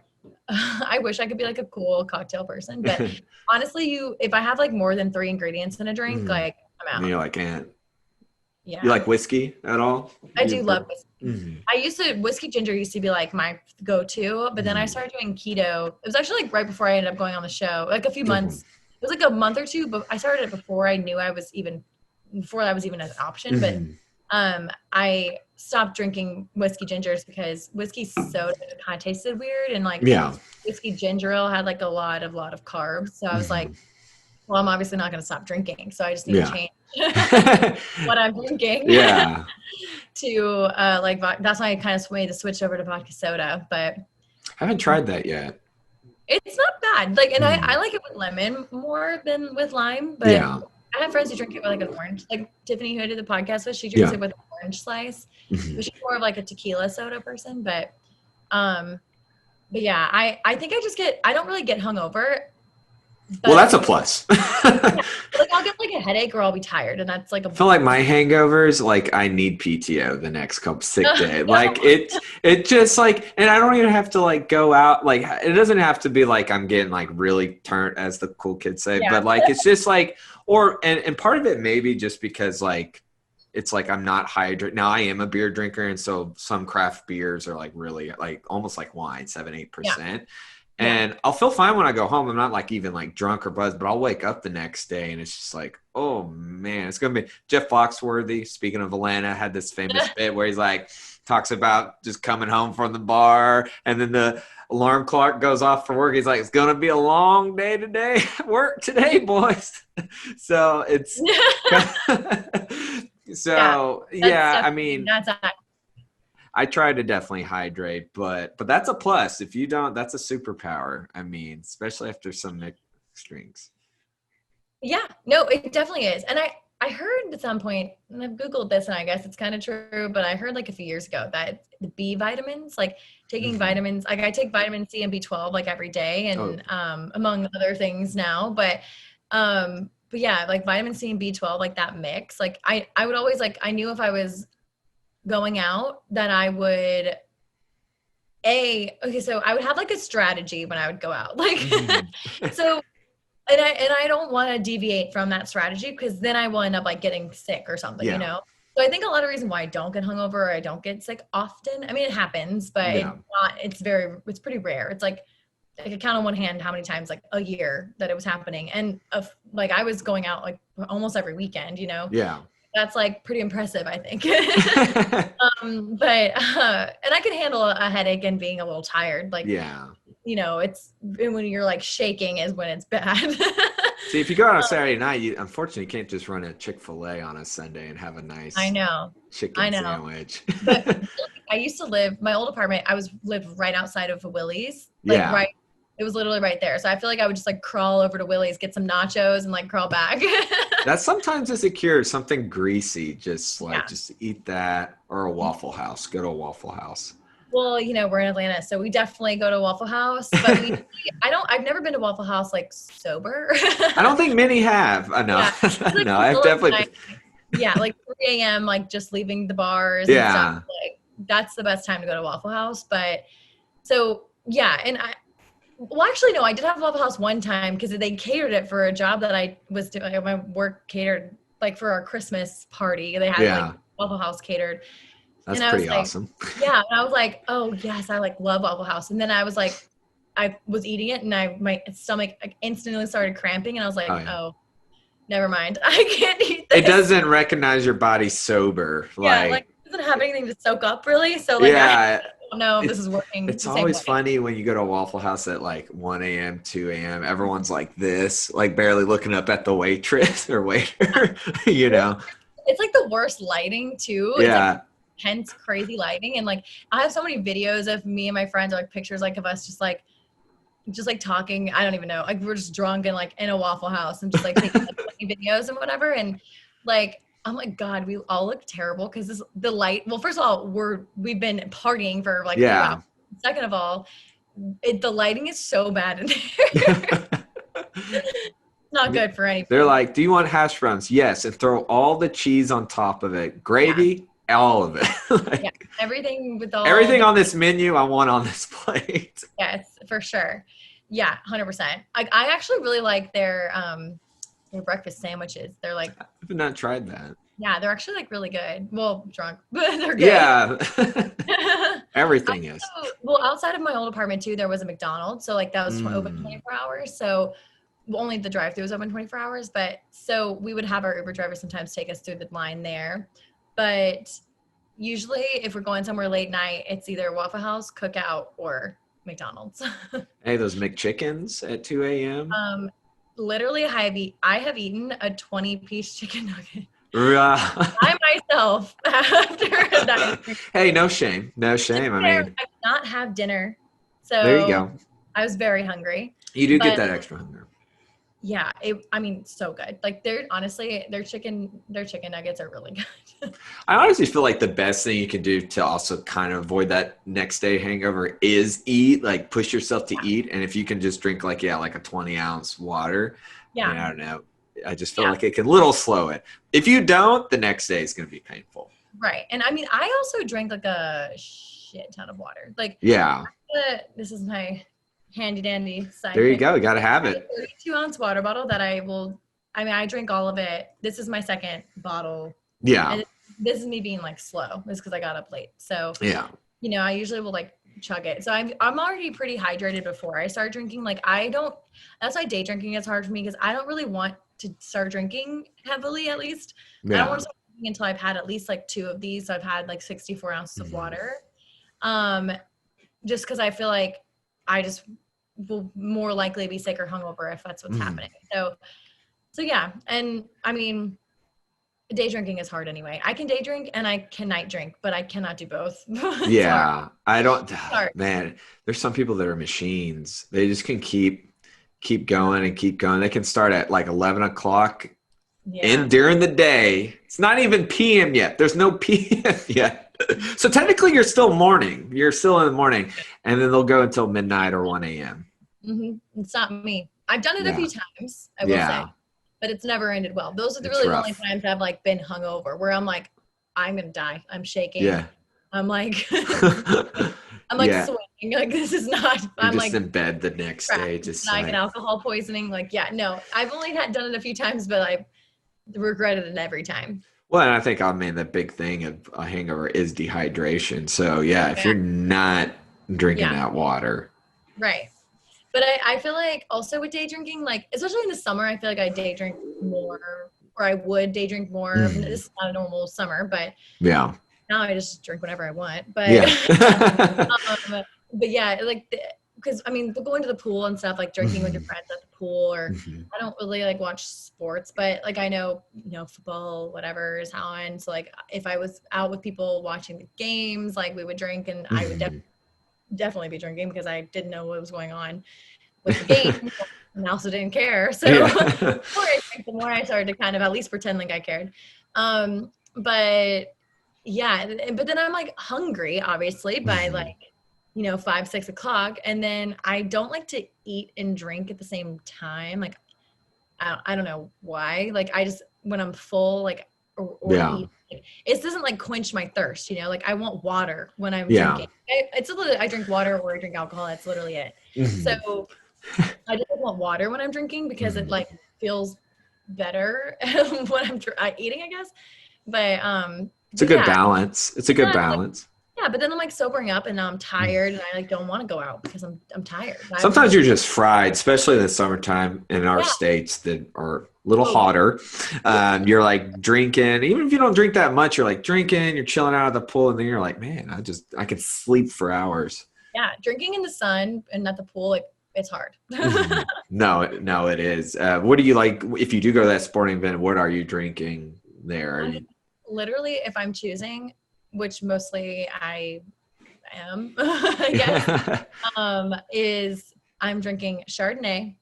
I wish I could be like a cool cocktail person, but honestly, if I have like more than 3 ingredients in a drink, like I'm out. You're like, Yeah. You like whiskey at all? I do love whiskey. Mm-hmm. Whiskey ginger used to be like my go-to, but then I started doing keto. It was actually like right before I ended up going on the show, like a few months. It was like a month or two, but I started it before I knew before that was even an option. But I stopped drinking whiskey gingers because whiskey soda kind of tasted weird, and like whiskey ginger ale had like a lot of carbs. So I was like, well, I'm obviously not going to stop drinking, so I just need to change what I'm drinking. Yeah. To that's why I kind of made the switch over to vodka soda, but I haven't tried that yet. it's not bad. Like, and I like it with lemon more than with lime, but I have friends who drink it with like an orange, like Tiffany, who I did the podcast with, she drinks it with an orange slice, but she's more of like a tequila soda person. But yeah, I think I don't really get hungover. Well, that's a plus. Like I'll get like a headache or I'll be tired, and that's like I feel like my hangovers, like I need PTO the next couple sick day. Like it just like, and I don't even have to like go out. Like it doesn't have to be like I'm getting like really turned, as the cool kids say. But like it's just like, and part of it maybe just because like it's like I'm not hydrated. Now I am a beer drinker, and so some craft beers are like really like almost like wine, 7-8%. And I'll feel fine when I go home. I'm not like even like drunk or buzzed, but I'll wake up the next day and it's just like, oh man, it's going to be Jeff Foxworthy. Speaking of Atlanta, had this famous bit where he's like, talks about just coming home from the bar and then the alarm clock goes off for work. He's like, it's going to be a long day today. Work today, boys. So it's, I mean, that's I try to definitely hydrate, but that's a plus. If you don't, that's a superpower. I mean, especially after some mixed drinks. Yeah, no, it definitely is. And I heard at some point, and I've Googled this and I guess it's kind of true, but I heard like a few years ago that the B vitamins, like taking vitamins, like I take vitamin C and B12 like every day and among other things now, but yeah, like vitamin C and B12, like that mix, like I would always like, I knew if I was going out that I would so I would have like a strategy when I would go out, like so and I don't want to deviate from that strategy because then I will end up like getting sick or something, you know. So I think a lot of reason why I don't get hungover or I don't get sick often, I mean it happens, but it's pretty rare. It's like I could count on one hand how many times like a year that it was happening, and like I was going out like almost every weekend, you know. That's like pretty impressive, I think. But and I can handle a headache and being a little tired. Like, you know, it's when you're like shaking is when it's bad. See, if you go out on Saturday night, you unfortunately can't just run a Chick-fil-A on a Sunday and have a nice chicken sandwich. But I used to live, my old apartment, lived right outside of a Willie's. Like it was literally right there. So I feel like I would just like crawl over to Willie's, get some nachos and like crawl back. That sometimes is a cure. Something greasy, just eat that, or a Waffle House. Go to a Waffle House. Well, you know, we're in Atlanta, so we definitely go to Waffle House. But I've never been to Waffle House like sober. I don't think many have. I know. Like, no, I've definitely. Like 3 a.m. like just leaving the bars. And stuff. Like that's the best time to go to Waffle House. But so and well, actually, no, I did have Waffle House one time because they catered it for a job that I was doing. My work catered like for our Christmas party. They had like Waffle House catered. That's pretty awesome. Yeah. And I was like, oh yes, I like love Waffle House. And then I was like, I was eating it and my stomach instantly started cramping and I was like, oh, never mind. I can't eat this. It doesn't recognize your body sober. Like it doesn't have anything to soak up really. So like, I don't know if this is working. It's always funny when you go to a Waffle House at like 1 a.m., 2 a.m. Everyone's like this, like barely looking up at the waitress or waiter, you know. It's like the worst lighting too. It's like intense, crazy lighting. And like I have so many videos of me and my friends, or like pictures like of us just like talking. I don't even know. Like we're just drunk and like in a Waffle House and just like taking like, funny videos and whatever. And like, oh my God, we all look terrible because the light. Well, first of all, we've been partying for like 2 hours. Second of all, the lighting is so bad in there. Not good for anything. They're like, do you want hash browns? Yes, and throw all the cheese on top of it. Gravy, all of it. Everything with everything on this menu, I want on this plate. Yes, for sure. Yeah, 100%. I actually really like their breakfast sandwiches. They're like, I've not tried that. Yeah, they're actually like really good. Well, drunk, but they're good. Yeah. Everything is. Well, outside of my old apartment too, there was a McDonald's. So like that was open Mm. 24 hours. So only the drive-through was open 24 hours. But so we would have our Uber driver sometimes take us through the line there. But usually if we're going somewhere late night, it's either Waffle House, Cookout, or McDonald's. Hey, those McChickens at 2 a.m. Literally, I have eaten a 20-piece chicken nugget Right. by myself after that. Hey, no shame. No shame. I I mean, did not have dinner. there you So go. I was very hungry. You do get But that extra hunger. yeah, I mean, so good. Like their chicken nuggets are really good. I honestly feel like the best thing you can do to also kind of avoid that next day hangover is eat, like push yourself to eat. And if you can just drink like a 20-ounce water, I mean, I Yeah. don't know. I just feel like it can little slow it. If you don't, the next day is going to be painful. Right. And I mean, I also drank like a shit ton of water. Like Yeah. this is my handy dandy side. There you thing. go. You got to have I have it. a 32-ounce water bottle that I drink all of it. This is my second bottle. Yeah. And this is me being like slow. It's because I got up late. So, Yeah. I usually will like chug it. So I'm already pretty hydrated before I start drinking. Like that's why day drinking is hard for me because I don't really want to start drinking heavily at least. I don't want to start drinking until I've had at least like 2 of these. So I've had like 64 ounces of water. Just because I feel like I just will more likely be sick or hungover if that's what's happening. So yeah. And I mean, day drinking is hard anyway. I can day drink and I can night drink, but I cannot do both. Yeah. I don't, hard. man, there's some people that are machines. They just can keep going and keep going. They can start at like 11 o'clock and during the day. It's not even PM yet. There's no PM yet. So technically you're still morning. You're still in the morning. And then they'll go until midnight or 1 a.m. Mm-hmm. It's not me. I've done it a few times, I will say. But it's never ended well. Those are the only times I've like been hungover where I'm like, I'm going to die. I'm shaking. Yeah. I'm like, I'm like sweating. Like this is not, I'm just like in bed the next day. Just like an alcohol poisoning. Like, no, I've only done it a few times, but I regretted it every time. Well, and I think, the big thing of a hangover is dehydration. So, if you're not drinking that water. Right. But I feel like also with day drinking, like, especially in the summer, I feel like I day drink more, or I would day drink more. Mm. This is not a normal summer, but now I just drink whenever I want. But, but yeah, like, because I mean, going to the pool and stuff, like drinking with your friends at the pool, or I don't really like watch sports, but like I know, football, whatever is on. So like if I was out with people watching the games, like we would drink, and I would definitely be drinking because I didn't know what was going on with the game, and I also didn't care. So the more I started to kind of at least pretend like I cared. But yeah, but then I'm like hungry, obviously, by like 5, 6 o'clock. And then I don't like to eat and drink at the same time. Like, I don't know why. Like I just, when I'm full, like, or eat, like, it doesn't like quench my thirst, like I want water when I'm drinking. It's literally, I drink water or I drink alcohol. That's literally it. So I just want water when I'm drinking because it like feels better when I'm eating, I guess. But, it's a good balance. It's a good balance. Yeah, but then I'm like sobering up and now I'm tired and I like don't want to go out because I'm tired. Sometimes you're just fried, especially in the summertime in our states that are a little hotter. You're like drinking, even if you don't drink that much, you're like drinking, you're chilling out at the pool, and then you're like, man, I could sleep for hours. Yeah, drinking in the sun and at the pool, like it's hard. No, it is. What do you like if you do go to that sporting event? What are you drinking there? Literally, if I'm choosing, which mostly I am, I guess, is I'm drinking Chardonnay,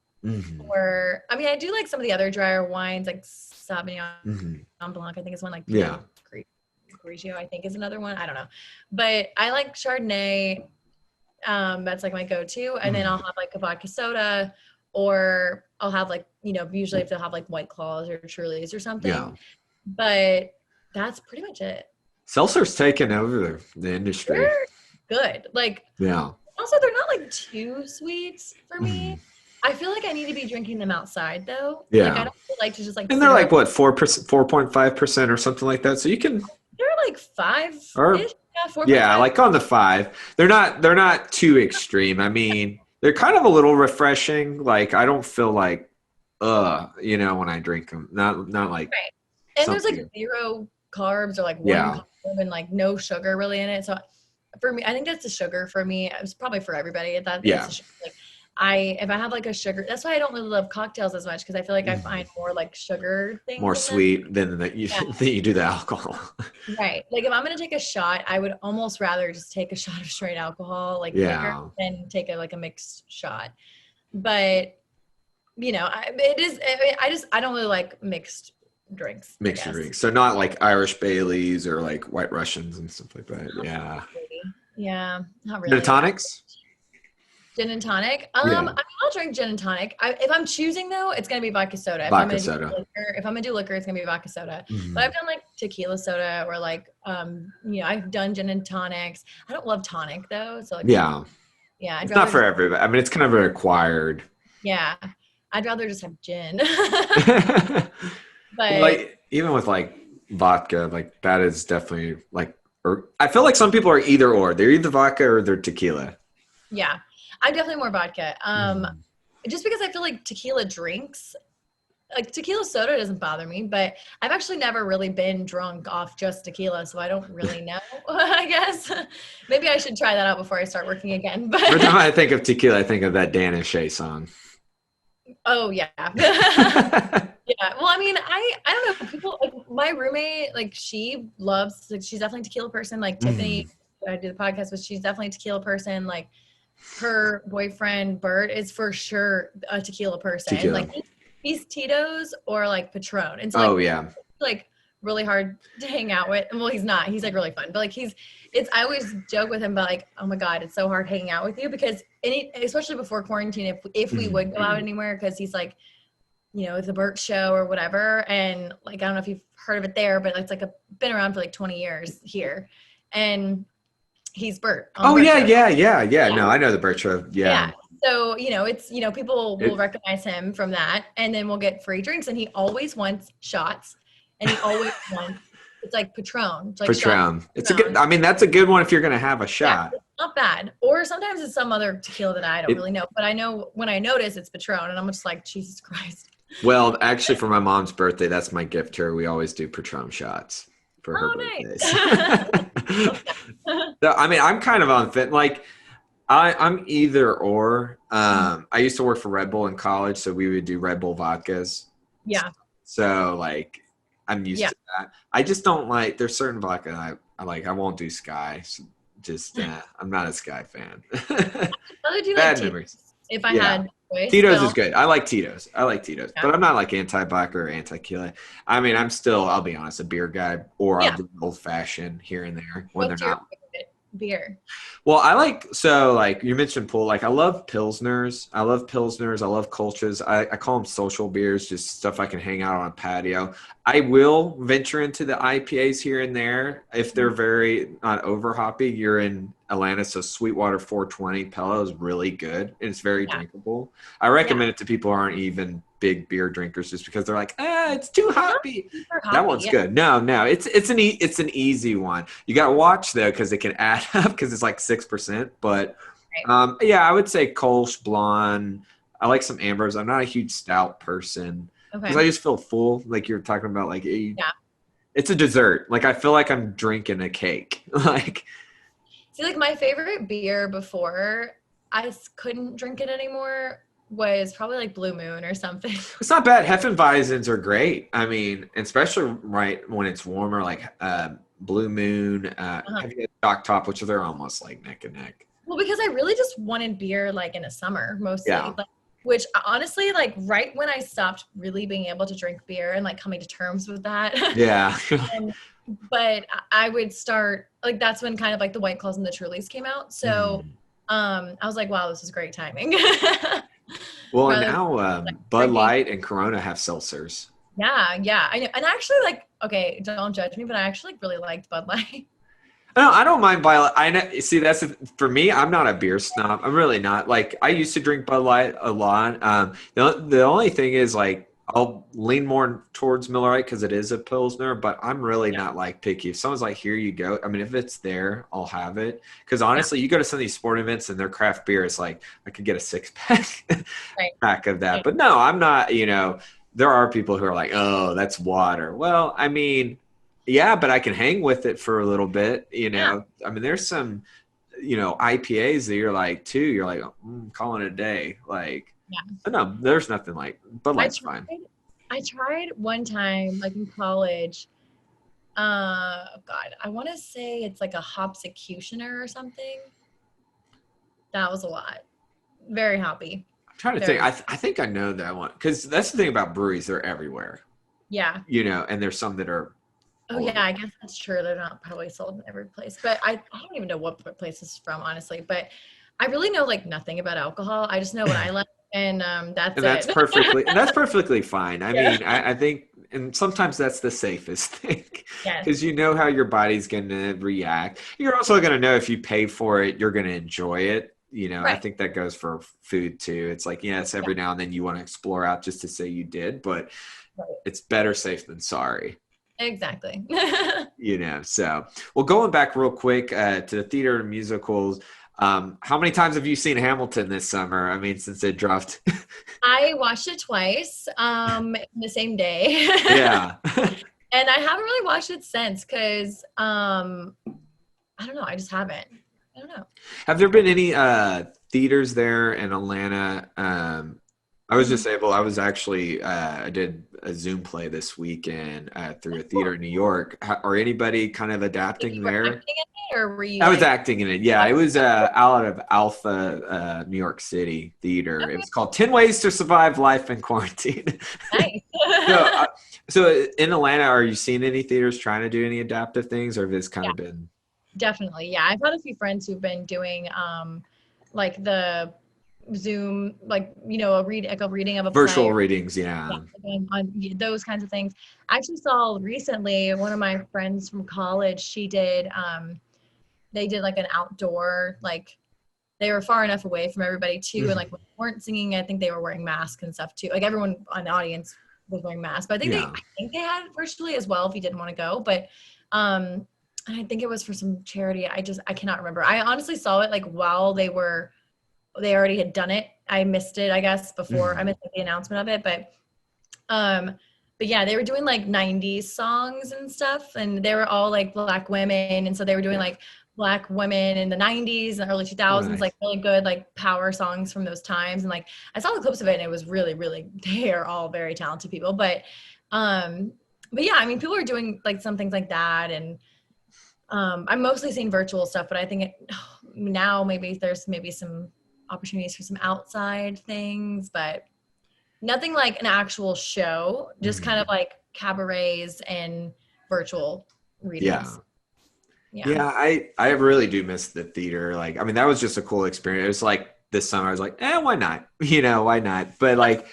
or I mean, I do like some of the other drier wines, like Sauvignon Blanc. I think is one, like Grigio, I think is another one. I don't know, but I like Chardonnay. That's like my go-to, and then I'll have like a vodka soda, or I'll have like usually if they'll have like White Claws or Trulies or something. Yeah. But that's pretty much it. Seltzer's taken over the industry. They're good. Like, also they're not like too sweet for me. I feel like I need to be drinking them outside though. Like I Yeah. don't really like to just like And sit they're around. like what, 4%, 4.5% or something like that. So you can, They're like 5-ish, or yeah, yeah, 4.5. like on the 5. They're not too extreme. I mean, they're kind of a little refreshing. Like I don't feel like when I drink them. Not like Right. And there's like something. 0 carbs or like 1 Yeah. carb and like no sugar really in it. So for me, I think that's the sugar for me. It's probably for everybody. That it's Yeah. the sugar. Like if I have like a sugar, that's why I don't really love cocktails as much because I feel like I Mhm. find more like sugar More things in them. sweet than that you Yeah, than you do the alcohol. right. Like if I'm gonna take a shot, I would almost rather just take a shot of straight alcohol, like liquor, Yeah. than take a mixed shot. But it is. I don't really like mixed drinks, I Mixed guess. drinks. So not like Irish Baileys or like White Russians and stuff like that. Yeah. Really. Yeah, not Gin and really. tonics? Gin and tonic. I Yeah. mean, I'll drink gin and tonic. If I'm choosing though, it's gonna be vodka soda. Vodka soda. If I'm gonna do liquor, it's gonna be vodka soda. But Mhm. I've done like tequila soda or like I've done gin and tonics. I don't love tonic though, so like Yeah. yeah, I'd It's not rather for just everybody. I mean, it's kind of a required. yeah, I'd rather just have gin. Well, But like even with like vodka, like that is definitely like, or I feel like some people are either or. They're either vodka or they're tequila. yeah, I'm definitely more vodka. Mhm. Just because I feel like tequila drinks, like tequila soda doesn't bother me, but I've actually never really been drunk off just tequila, so I don't really know. I guess maybe I should try that out before I start working again. Every time But I think of tequila, I think of that Dan and Shay song. oh yeah, yeah. Well, I mean, I don't know. People like my roommate, like she loves, like she's definitely a tequila person. Like Tiffany, Mm. who I do the podcast with, she's definitely a tequila person. Like her boyfriend Bert is for sure a tequila person. Tequila. Like he's Tito's or like Patron. And so Oh yeah. like really hard to hang out with. Well, he's not. He's like really fun. But like it's I always joke with him about like, oh my God, it's so hard hanging out with you because especially before quarantine, if we Mhm. would go out anywhere, because he's like, the Burt Show or whatever. And like I don't know if you've heard of it there, but it's like been around for like 20 years here. And he's Bert on the Oh Burt yeah, Show. yeah, yeah, yeah. Yeah. No, I know the Birch Road. Yeah. Yeah. So, it's, people will It, recognize him from that and then we'll get free drinks and he always wants shots and he always wants, it's like Patron. It's like shots. Patron. It's a good. I mean, that's a good one if you're gonna have a Yeah. shot. It's not bad. Or sometimes it's some other tequila that I don't It, really know, but I know when I notice it's Patron and I'm just like, Jesus Christ. well, actually, for my mom's birthday, that's my gift to her. We always do Patron shots for her Oh, birthdays. nice. So, I mean, I'm kind of on fit. Like, I'm either or. I used to work for Red Bull in college, so we would do Red Bull vodkas. Yeah. So like, I'm used Yeah. to that. I just don't like. There's certain vodka I like. I won't do Sky. So just I'm not a Sky fan. I do like Bad Tito's memories. if I Yeah. had choice, Tito's but is good. I like Tito's. yeah. But I'm not like anti-vodka or anti-tequila. I mean, I'll be honest, a beer guy, or I'll Yeah. do an old fashioned here and there when What's they're your not. favorite beer? Well, like you mentioned pool. Like I love Pilsners. I love Kolsch's. I call them social beers, just stuff I can hang out on a patio. I will venture into the IPAs here and there if they're very not over hoppy. You're in Atlanta, so Sweetwater 420 Pella is really good and it's very Yeah. drinkable. I recommend it to people who aren't even big beer drinkers just because they're like, it's too hoppy. Super That hoppy, one's yeah. good. No, it's an easy one. You got to watch though because it can add up because it's like 6%. But Right. yeah, I would say Kolsch Blonde. I like some Ambers. I'm not a huge stout person because I Okay. just feel full. Like you're talking about, like Yeah. it's a dessert. Like I feel like I'm drinking a cake. Like See, like my favorite beer before couldn't drink it anymore was probably like Blue Moon or something. it's not bad. Hefeweizens are great. I mean, especially right when it's warmer, like Blue Moon. Uh-huh. Have you had Stock Top, which they're almost like neck and neck. Well, because I really just wanted beer like in the summer mostly. Yeah. Like, which honestly, like right when I stopped really being able to drink beer and like coming to terms with that. Yeah. But I would start like that's when kind of like the White Claws and the Trulies came out. So I was like, wow, this is great timing. Well, and Rather now like Bud drinking. Light and Corona have seltzers. Yeah, I know. And actually, like, okay, don't judge me, but I actually like, really liked Bud Light. No, I don't mind Violet. I know, see for me. I'm not a beer snob. I'm really not. Like I used to drink Bud Light a lot. The only thing is like I'll lean more towards Miller Lite because it is a pilsner. But I'm really Yeah. not like picky. If someone's like, "Here you go," I mean, if it's there, I'll have it. Because Yeah. honestly, you go to some of these sporting events and their craft beer is like I could get a 6 pack Right. pack of that. Right. But no, I'm not. There are people who are like, "Oh, that's water." Well, I mean. Yeah, but I can hang with it for a little bit, Yeah. I mean, there's some, IPAs that you're like, too, you're like, calling it a day. Like, Yeah. no, there's nothing like Bud I Light's fine. tried I tried one time, like in college. God, I want to say it's like a hops executioner or something. That was a lot. Very hoppy. I'm trying to think. Very. I think I know that one because that's the thing about breweries; they're everywhere, Yeah. and there's some that are Oh all yeah, over. I guess that's true. They're not probably sold in every place, but I don't even know what place it's from, honestly. But I really know like nothing about alcohol. I just know what I like, and that's And that's it. perfectly fine. I Yeah. mean, I think, and sometimes that's the safest thing Yes. because you know how your body's going to react. You're also going to know if you pay for it, you're going to enjoy it. I Right. think that goes for food too. It's like, yes, Yeah. every now and then you want to explore out just to say you did, but Right. it's better safe than sorry. Exactly. So well, going back real quick to the theater and musicals, how many times have you seen Hamilton this summer? I mean, since it dropped. I watched it twice, the same day. Yeah. And I haven't really watched it since because I don't know. I just haven't. I don't know. Have there been any theaters there in Atlanta? Mhm. I was actually, I did a Zoom play this weekend through a Cool. theater in New York. Are anybody kind of Like adapting you were there? acting in it, or were you I was like? acting in it. Yeah, Oh, it was out of Alpha, New York City theater. It okay, was called 10 Ways to Survive Life in Quarantine. nice. so, so in Atlanta, are you seeing any theaters trying to do any adaptive things, or have this kind Yeah, of been definitely. Yeah, I've had a few friends who've been doing like the Zoom, like like a reading of a play virtual or readings? yeah, Yeah. those kinds of things. I actually saw recently one of my friends from college. She did they did like an outdoor like they were far enough away from everybody too, and like when they weren't singing, I think they were wearing masks and stuff too. Like everyone on the audience was wearing masks, but Yeah. I think they had it virtually as well if you didn't want to go. But um, and I think it was for some charity. I cannot remember. I honestly saw it like while they already had done it. I missed it, I guess, before I Mhm. missed the announcement of it, um, but yeah, they were doing like 90s songs and stuff, and they were all like black women. And so they were doing Yeah. like black women in the 90s and early Oh, 2000s, nice. like really good, like power songs from those times. And like I saw the clips of it and it was really, really, they are all very talented people. Um, but yeah, I mean, people are doing like some things like that. And I'm mostly seeing virtual stuff, but I think now maybe there's maybe some opportunities for some outside things, but nothing like an actual show, just kind of Mhm. like cabarets and virtual Yeah. readings. Yeah. Yeah, I really do miss the theater. Like, I mean, that was just a cool experience. It was like this summer, I was like, why not? Why not? But like,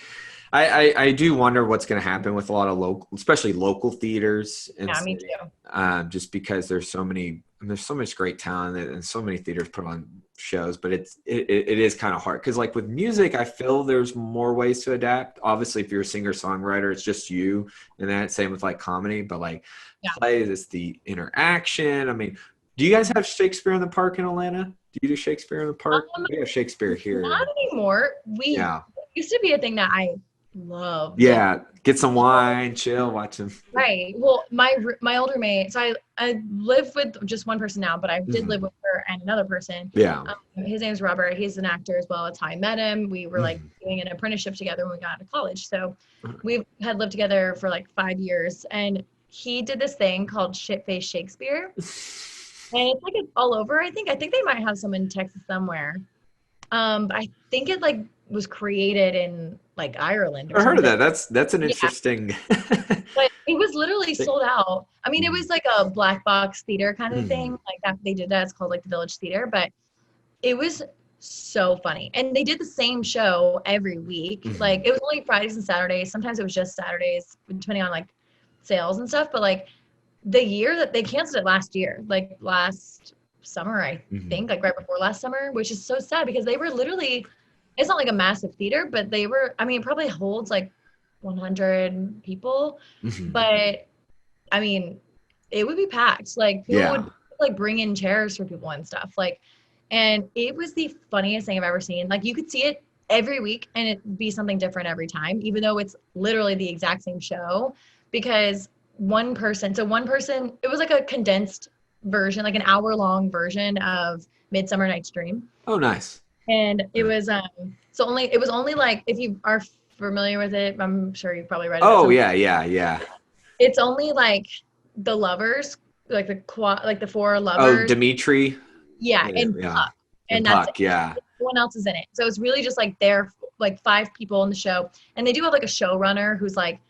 I do wonder what's going to happen with a lot of local, especially local theaters in Yeah, me city, too. just because there's so much great talent and so many theaters put on shows, but it is kind of hard because like with music, I feel there's more ways to adapt. Obviously, if you're a singer songwriter, it's just you, and that same with like comedy, but like Yeah. plays, it's the interaction. I mean, do you guys have Shakespeare in the Park in Atlanta? Do you do Shakespeare in the Park? Um, We have Shakespeare Not here. anymore. Yeah. It used to be a thing that I loved. Yeah. Get some wine, chill, watch them. Right. Well, my older roommate. So I live with just one person now, but I did live Mhm. with her and another person. Yeah. His name's Robert. He's an actor as well. That's how I met him. We were like Mhm. doing an apprenticeship together when we got out of college. So we had lived together for like 5 years, and he did this thing called Shit Face Shakespeare, and it's like it's all over. I think they might have some in Texas somewhere. But I think it like was created in like Ireland or I heard of something. that. That's an Yeah, interesting. but it was literally sold out. I mean, it Mhm. was like a black box theater kind of thing. Mhm. Like that they did that. It's called like the Village Theater, but it was so funny. And they did the same show every week. Like Mhm. it was only Fridays and Saturdays. Sometimes it was just Saturdays, depending on like sales and stuff. But like the year that they canceled it last year, like last summer, I think, like right before last summer, which is so sad because they were literally, it's not like a massive theater, but they were, I mean, it probably holds like 100 people, but I mean, it would be packed. Like people Yeah. would like bring in chairs for people and stuff. Like, and it was the funniest thing I've ever seen. Like you could see it every week and it'd be something different every time, even though it's literally the exact same show because one person, it was like a condensed version, like an hour-long version of Midsummer Night's Dream. Oh, nice. And it was it was only like, if you are familiar with it, I'm sure you've probably read it. Oh, yeah. It's only like the lovers, like the four Oh, lovers. Dimitri. Yeah, and Yeah. Puck. And that's Puck, it. yeah. No one else is in it. So it's really just like they're like 5 people in the show. And they do have like a showrunner who's like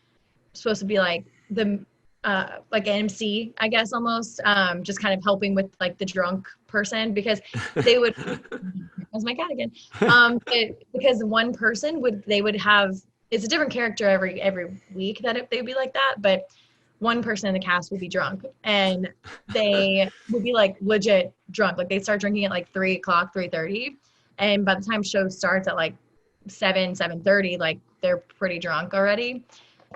supposed to be like the like an MC, I guess, almost, just kind of helping with like the drunk person because they would there's my cat again. Because one person they would have, it's a different character every week they'd be like that, but one person in the cast would be drunk and they would be like legit drunk. Like they'd start drinking at like 3:00, 3:30. And by the time show starts at like 7:30, like they're pretty drunk already.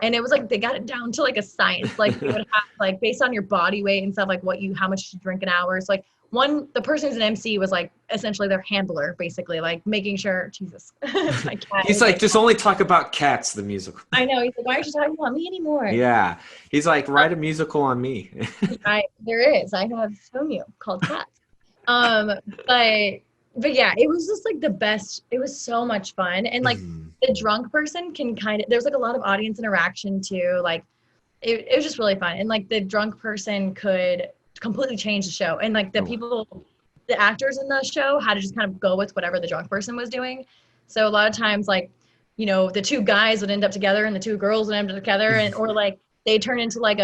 And it was like they got it down to like a science. Like they would have like based on your body weight and stuff, like how much you drink an hour. So like the person who's an MC was like essentially their handler, basically, like making sure Jesus. My cat He's like, just only talk about Cats, the musical. I know. He's like, why aren't you talking about me anymore? Yeah. He's like, write a musical on me. There is. I have shown you called Cats. But yeah, it was just like the best. It was so much fun. And like the drunk person can there's like a lot of audience interaction too. Like it was just really fun. And like the drunk person could completely change the show. And like the actors in the show had to just kind of go with whatever the drunk person was doing. So a lot of times like, the 2 guys would end up together and the 2 girls would end up together or like they turn into like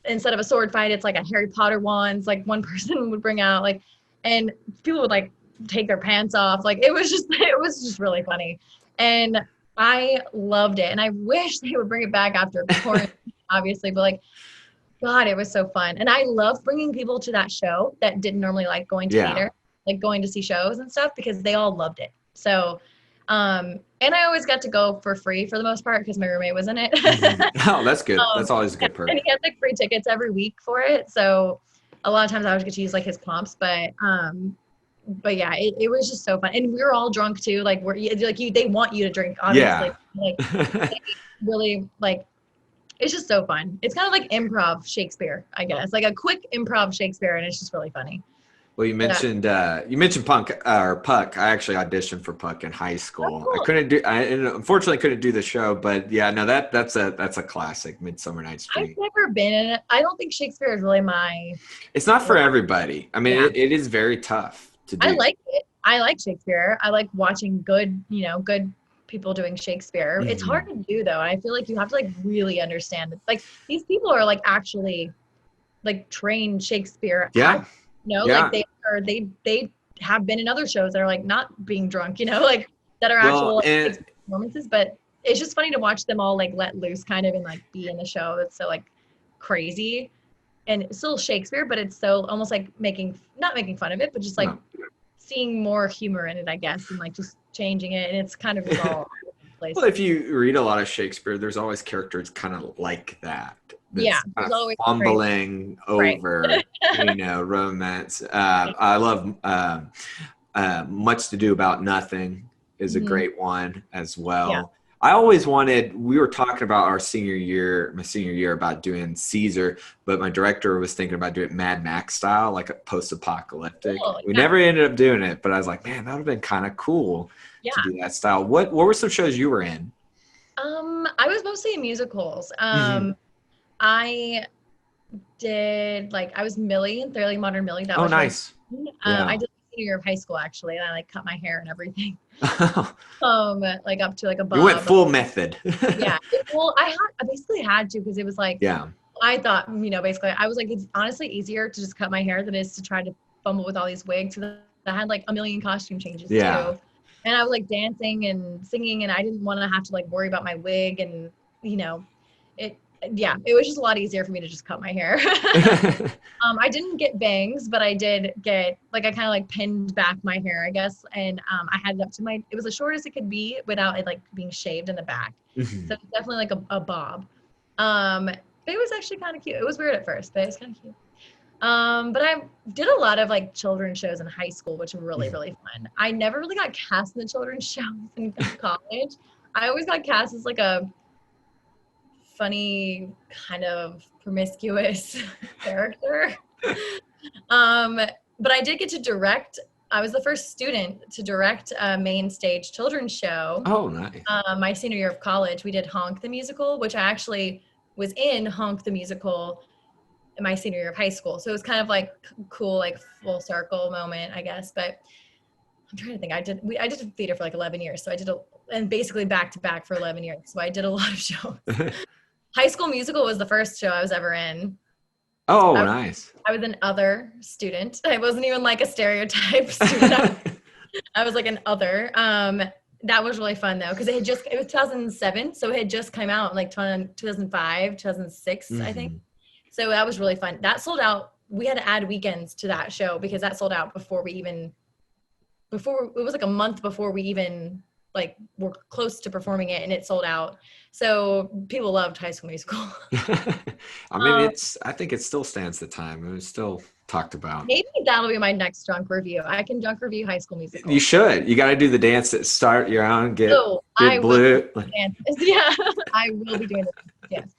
instead of a sword fight, it's like a Harry Potter wands, like one person would bring out like, and people would like take their pants off. Like it was just really funny. And I loved it. And I wish they would bring it back after quarantine, obviously, but like, God, it was so fun. And I love bringing people to that show that didn't normally like going to theater, like going to see shows and stuff because they all loved it. So, and I always got to go for free for the most part because my roommate was in it. Oh, that's good. That's always a good perk. And he had like free tickets every week for it. So a lot of times I would get to use like his comps, but yeah, it was just so fun. And we were all drunk too. Like they want you to drink, obviously. Yeah. Like they really like, it's just so fun. It's kind of like improv Shakespeare, I guess, like a quick improv Shakespeare. And it's just really funny. Well, you mentioned Puck. I actually auditioned for Puck in high school. Oh, cool. I unfortunately couldn't do the show, but yeah, no, that's a classic, Midsummer Night's Dream. I've never been in it. I don't think Shakespeare is really It's not for everybody. I mean, it is very tough to do. I like it. I like Shakespeare. I like watching good people doing Shakespeare. It's hard to do though. And I feel like you have to like really understand it. Like these people are like actually like trained Shakespeare. Yeah. Like they have been in other shows that are like not being drunk, like that are actual performances. But it's just funny to watch them all like let loose kind of and like be in the show. That's so like crazy. And it's still Shakespeare, but it's so almost like not making fun of it, but just like seeing more humor in it, I guess, and like just changing it. And it's kind of all over the place. Well, if you read a lot of Shakespeare, there's always characters kind of like that. Yeah, there's always fumbling over, romance. I love Much to Do About Nothing is a great one as well. Yeah. I always we were talking about my senior year about doing Caesar, but my director was thinking about doing Mad Max style, like a post-apocalyptic. Cool, we never ended up doing it, but I was like, man, that would have been kind of cool to do that style. What were some shows you were in? I was mostly in musicals. I did I was Millie in Thoroughly Modern Millie. That was nice. I did senior year of high school actually, and I like cut my hair and everything. Like up to like a bob. You went full method. Yeah. Well, I basically had to because it was like I thought basically I was like it's honestly easier to just cut my hair than it is to try to fumble with all these wigs. So I had like a million costume changes too, and I was like dancing and singing, and I didn't want to have to like worry about my wig and yeah, it was just a lot easier for me to just cut my hair. I didn't get bangs, but I did get, like, I kind of like pinned back my hair, I guess. And I had it up to it was the shortest it could be without it like being shaved in the back. So it's definitely like a bob. But it was actually kind of cute. It was weird at first, but it was kind of cute. But I did a lot of like children's shows in high school, which were really, really fun. I never really got cast in the children's shows in college. I always got cast as like a funny, kind of promiscuous character. But I did get to direct. I was the first student to direct a main stage children's show. Oh, nice. My senior year of college, we did Honk the Musical, which I actually was in Honk the Musical in my senior year of high school. So it was kind of like cool, like full circle moment, I guess. But I'm trying to think. I did theater for like 11 years. So I did and basically back to back for 11 years. So I did a lot of shows. High School Musical was the first show I was ever in. Oh, nice. I was an other student. I wasn't even like a stereotype student. I was like an other. That was really fun though, because it was 2007, so it had just come out in like 2005, 2006, I think. So that was really fun. That sold out. We had to add weekends to that show because that sold out before it was like a month before we even like were close to performing it, and it sold out. So people loved High School Musical. I mean, I think it still stands the time. It was still talked about. Maybe that'll be my next drunk review. I can drunk review High School Musical. You should. You got to do the dance that start your own, get blue. Yeah, I will be doing this. Yes.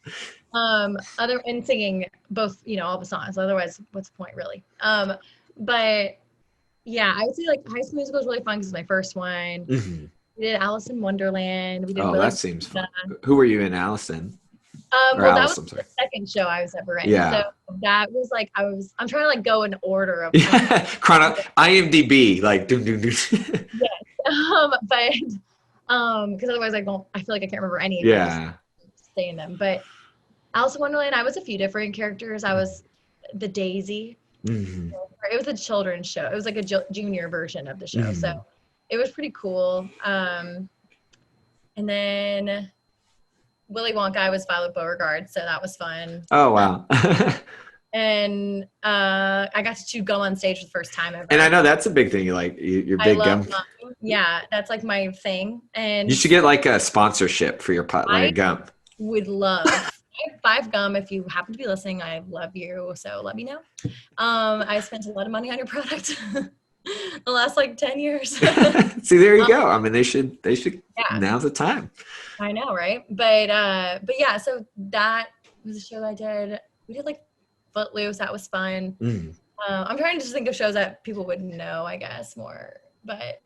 And singing both, all the songs. Otherwise, what's the point, really? But yeah, I would say like High School Musical is really fun because it's my first one. We did Alice in Wonderland. We did that seems fun. Who were you in, Allison? Well, that was the second show I was ever in. Yeah. So that was like I'm trying to like go in order of IMDb, like doom. Yes. But because otherwise I feel like I can't remember any of them. Yeah. Stay in them. But Alice in Wonderland, I was a few different characters. I was the Daisy. It was a children's show. It was like a junior version of the show. So it was pretty cool. And then Willy Wonka, I was Violet Beauregard, so that was fun. Oh, wow. And I got to chew gum on stage for the first time ever. And I know that's a big thing. You like your big gum. Yeah, that's like my thing. And you should get like a sponsorship for your gum. Would love. I have 5 gum. If you happen to be listening, I love you. So let me know. I spent a lot of money on your product the last like 10 years. See, there you go. I mean, they should. Yeah. Now's the time. I know, right? But yeah. So that was a show I did. We did like Footloose. That was fun. I'm trying to just think of shows that people would know, I guess, more. But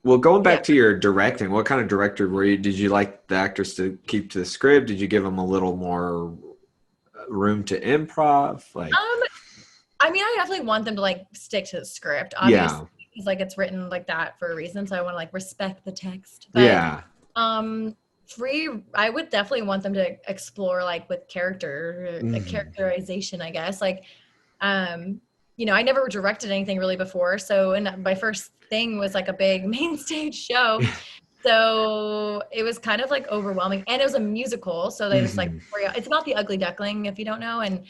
well, going back to your directing, what kind of director were you? Did you like the actors to keep to the script? Did you give them a little more room to improv? Like, I mean, I definitely want them to like stick to the script. Obviously, because like it's written like that for a reason. So I want to like respect the text. But, I would definitely want them to explore like with characterization, I guess. Like, I never directed anything really before. So, and my first thing was like a big main stage show. So it was kind of like overwhelming, and it was a musical. So they just like, it's about the Ugly Duckling, if you don't know. And,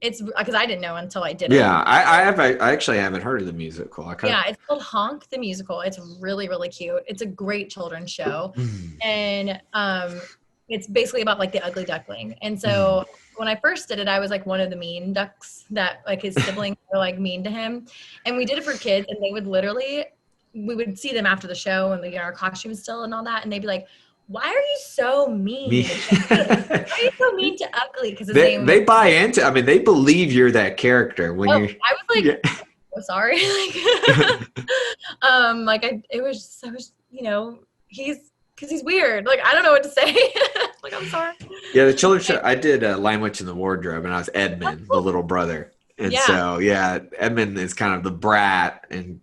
it's because I didn't know until I did it. Yeah, I actually haven't heard of the musical. It's called Honk the Musical. It's really, really cute. It's a great children's show. And it's basically about like the Ugly Duckling. And so when I first did it, I was like one of the mean ducks that like his siblings were like mean to him. And we did it for kids, and they would we would see them after the show and our costumes still and all that. And they'd be like, why are you so mean? Why are you so mean to Ugly? Because they buy into. I mean, they believe you're that character when you. I was like, oh, sorry, it was he's weird. Like I don't know what to say. Like I'm sorry. Yeah, the children's show. I did Lion Witch in the Wardrobe, and I was Edmund, the little brother. And so Edmund is kind of the brat, and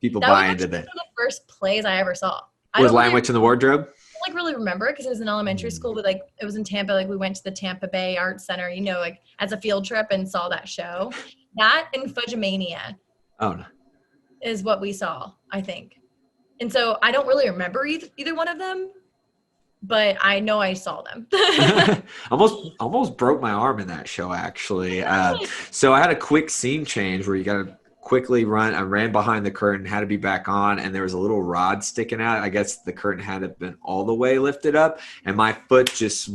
people buy into that. One of the first plays I ever saw. Was Lion Witch in the Wardrobe? Like really remember it because it was in elementary school, but like it was in Tampa. Like we went to the Tampa Bay Arts Center, like as a field trip and saw that show. That and Fudgemania is what we saw, I think. And so I don't really remember either one of them, but I know I saw them. Almost broke my arm in that show, actually. So I had a quick scene change where you got to quickly run. I ran behind the curtain, had to be back on, and there was a little rod sticking out. I guess the curtain hadn't been all the way lifted up, and my foot just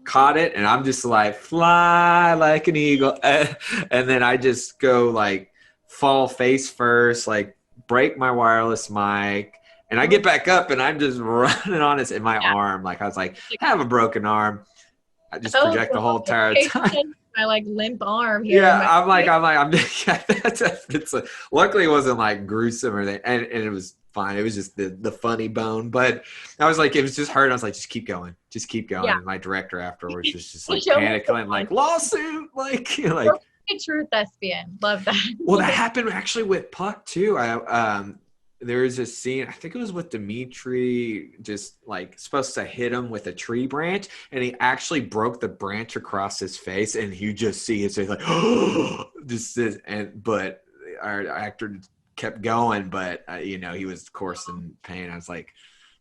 caught it, and I'm just like, fly like an eagle. And then I just go like fall face first, like break my wireless mic. And I get back up and I'm just running on it in my arm. Like I was like, I have a broken arm. I just project the whole entire time. My like limp arm here. Yeah, luckily it wasn't like gruesome or anything, and it was fine. It was just the funny bone. But I was like, it was just hurt. I was like, just keep going. Yeah. And my director afterwards was just like panicking, like lawsuit, like a true thespian. Love that. Well, that happened actually with Puck too. There was a scene, I think it was with Dimitri, just like supposed to hit him with a tree branch, and he actually broke the branch across his face, and you just see his face like, oh, but our actor kept going, but he was of course in pain. I was like,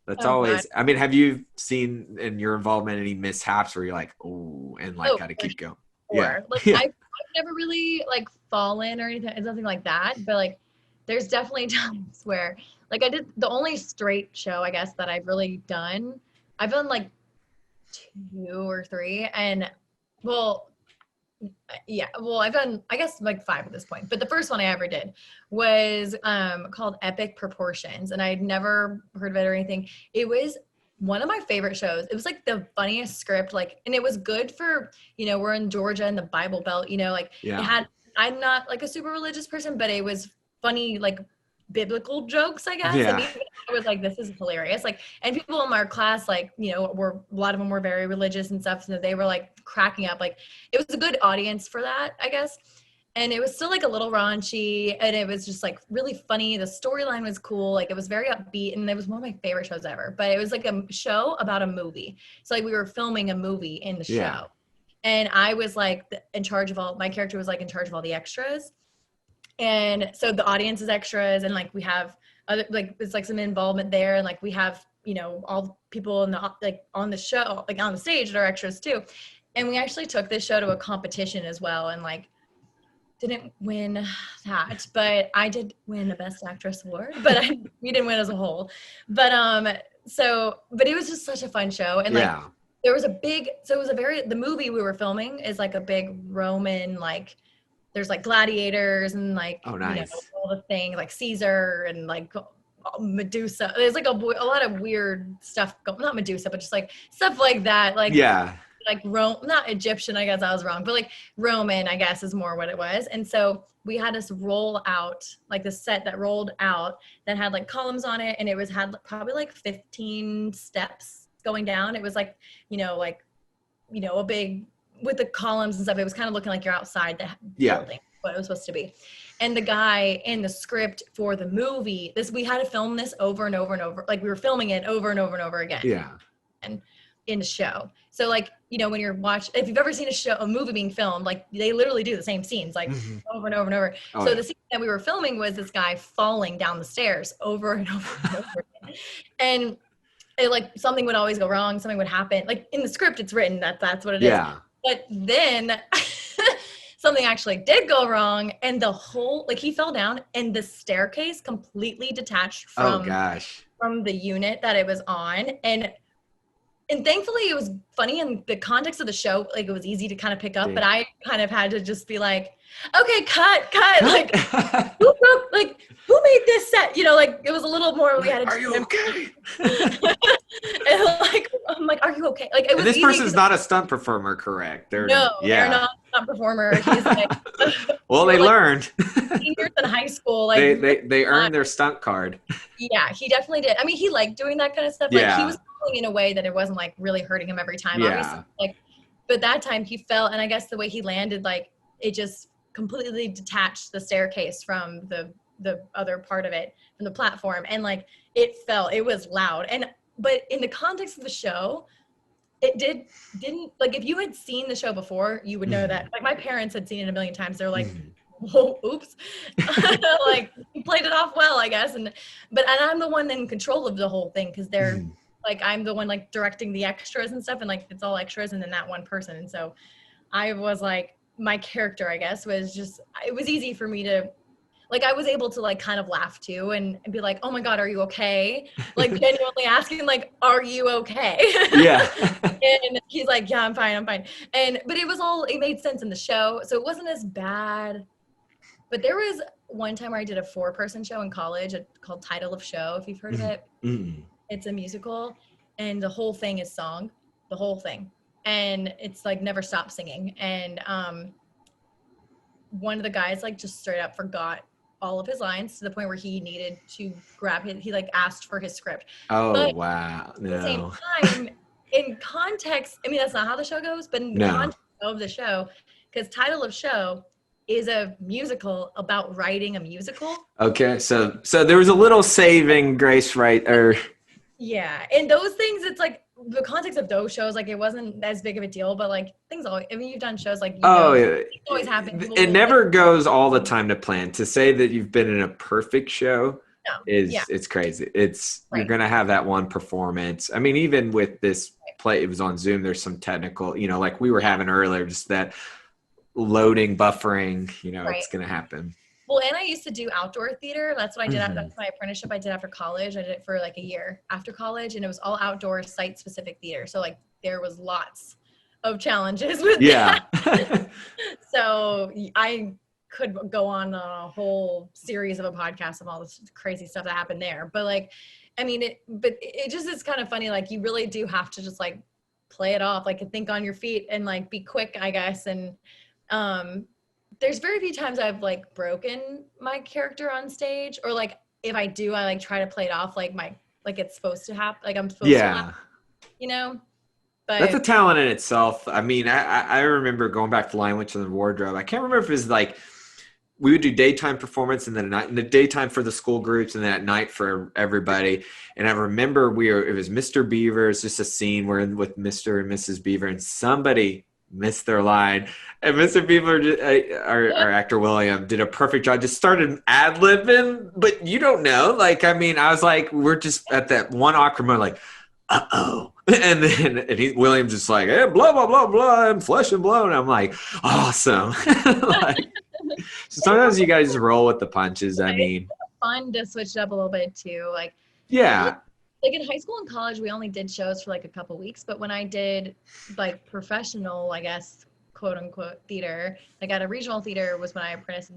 that's always. God. I mean, have you seen in your involvement any mishaps where you're like, oh, and like got to keep going? Sure. Yeah, I've never really like fallen or anything. It's nothing like that, but like. There's definitely times where, like, I did the only straight show, I guess, that I've really done. I've done, like, 2 or 3. And, I've done, I guess, like 5 at this point. But the first one I ever did was called Epic Proportions. And I'd never heard of it or anything. It was one of my favorite shows. It was, like, the funniest script. Like, and it was good for, we're in Georgia and the Bible Belt, it had, I'm not, like, a super religious person, but it was funny, like biblical jokes, I guess. Yeah. And even I was like, this is hilarious. Like, and people in our class, like, were a lot of them were very religious and stuff. So they were like cracking up. Like, it was a good audience for that, I guess. And it was still like a little raunchy, and it was just like really funny. The storyline was cool. Like, it was very upbeat, and it was one of my favorite shows ever. But it was like a show about a movie. So like we were filming a movie in the show, and I was like in charge of my character was like in charge of all the extras. And so the audience is extras, and like we have other, like it's like some involvement there, and like we have all the people in the like on the show, like on the stage that are extras too. And we actually took this show to a competition as well, and like didn't win that, but I did win the Best Actress award. But we didn't win as a whole. But but it was just such a fun show, and like there was the movie we were filming is like a big Roman like. There's like gladiators and like all the things like Caesar and like Medusa. There's like a lot of weird stuff. Not Medusa, but just like stuff like that. Like like Rome, not Egyptian. I guess I was wrong, but like Roman, I guess is more what it was. And so we had this roll out, like the set that rolled out that had like columns on it, and it had probably like 15 steps going down. It was like a big. With the columns and stuff, it was kind of looking like you're outside the building, what it was supposed to be. And the guy in the script for the movie, we had to film this over and over and over. Like we were filming it over and over and over again. Yeah. And in the show. So like, when you're if you've ever seen a movie being filmed, like they literally do the same scenes, like over and over and over. So the scene that we were filming was this guy falling down the stairs over and over and over again. And it, like something would always go wrong. Something would happen. Like in the script, it's written that's what it is. But then something actually did go wrong, and the whole, like he fell down and the staircase completely detached from the unit that it was on. And thankfully it was funny in the context of the show, like it was easy to kind of pick up, but I kind of had to just be like, okay, cut. Like, who made this set? Like it was a little more, we had to. Are you okay? And like, I'm like, are you okay? Like it was. And this person's not a stunt performer, correct? They're not a stunt performer. He's like, well, they learned. Seniors in high school, like they earned their stunt card. Yeah, he definitely did. I mean, he liked doing that kind of stuff. Like he was falling in a way that it wasn't like really hurting him every time. Obviously, like, but that time he fell, and I guess the way he landed, like it just completely detached the staircase from the other part of it, from the platform, and like it fell. It was loud, but in the context of the show, it didn't like, if you had seen the show before, you would know that. Like my parents had seen it a million times. They're like, whoa, oops. Like you played it off well, I guess. And I'm the one in control of the whole thing, because they're like I'm the one like directing the extras and stuff, and like it's all extras and then that one person. And so I was like, my character, I guess, was just, it was easy for me to, like, I was able to like kind of laugh too and be like, oh my God, are you okay? Like genuinely asking like, are you okay? Yeah. And he's like, yeah, I'm fine. I'm fine. But it made sense in the show. So it wasn't as bad. But there was one time where I did a 4-person show in college called Title of Show, if you've heard of it. Mm. It's a musical, and the whole thing is song, the whole thing. And it's like never stop singing. And one of the guys like just straight up forgot all of his lines to the point where he needed to he like asked for his script. Oh, but wow. at the same No. time, in context, I mean, that's not how the show goes, but in No. context of the show, because Title of Show is a musical about writing a musical. Okay. So there was a little saving grace, right? Or Yeah. And those things, it's like the context of those shows, like it wasn't as big of a deal, but like things always, I mean, you've done shows like, yeah. things always happen. People It will, never like, goes all the time to plan. To say that you've been in a perfect show no. it's crazy. It's Right. You're gonna have that one performance. I mean, even with this play, it was on Zoom. There's some technical, like we were having earlier, just that loading, buffering. Right. It's gonna happen. Well, and I used to do outdoor theater. That's what I did. Mhm. That's my apprenticeship I did after college. I did it for like a year after college, and it was all outdoor site-specific theater. So like there was lots of challenges with that. So I could go on a whole series of a podcast of all this crazy stuff that happened there. But like, I mean, it just is kind of funny. Like you really do have to just like play it off, like think on your feet and like be quick, I guess. And there's very few times I've like broken my character on stage, or like if I do, I like try to play it off like it's supposed to happen, like I'm supposed to laugh, But that's a talent in itself. I mean, I remember going back to Lion Witch and the Wardrobe. I can't remember if it was like we would do daytime performance and then in the daytime for the school groups and then at night for everybody. And I remember it was Mr. Beaver. It's just a scene where with Mr. and Mrs. Beaver, and somebody missed their line. And Mr. Beaver, our actor William, did a perfect job. Just started ad-libbing, but you don't know. Like, I mean, I was like, we're just at that one awkward moment, like, uh-oh. And then William's just like, hey, blah, blah, blah, blah, and flesh and blood. And I'm like, awesome. Like, so sometimes you guys just roll with the punches. I mean, it's fun to switch it up a little bit too. Like, yeah. Like in high school and college, we only did shows for like a couple weeks. But when I did like professional, I guess, quote unquote theater, like at a regional theater was when I apprenticed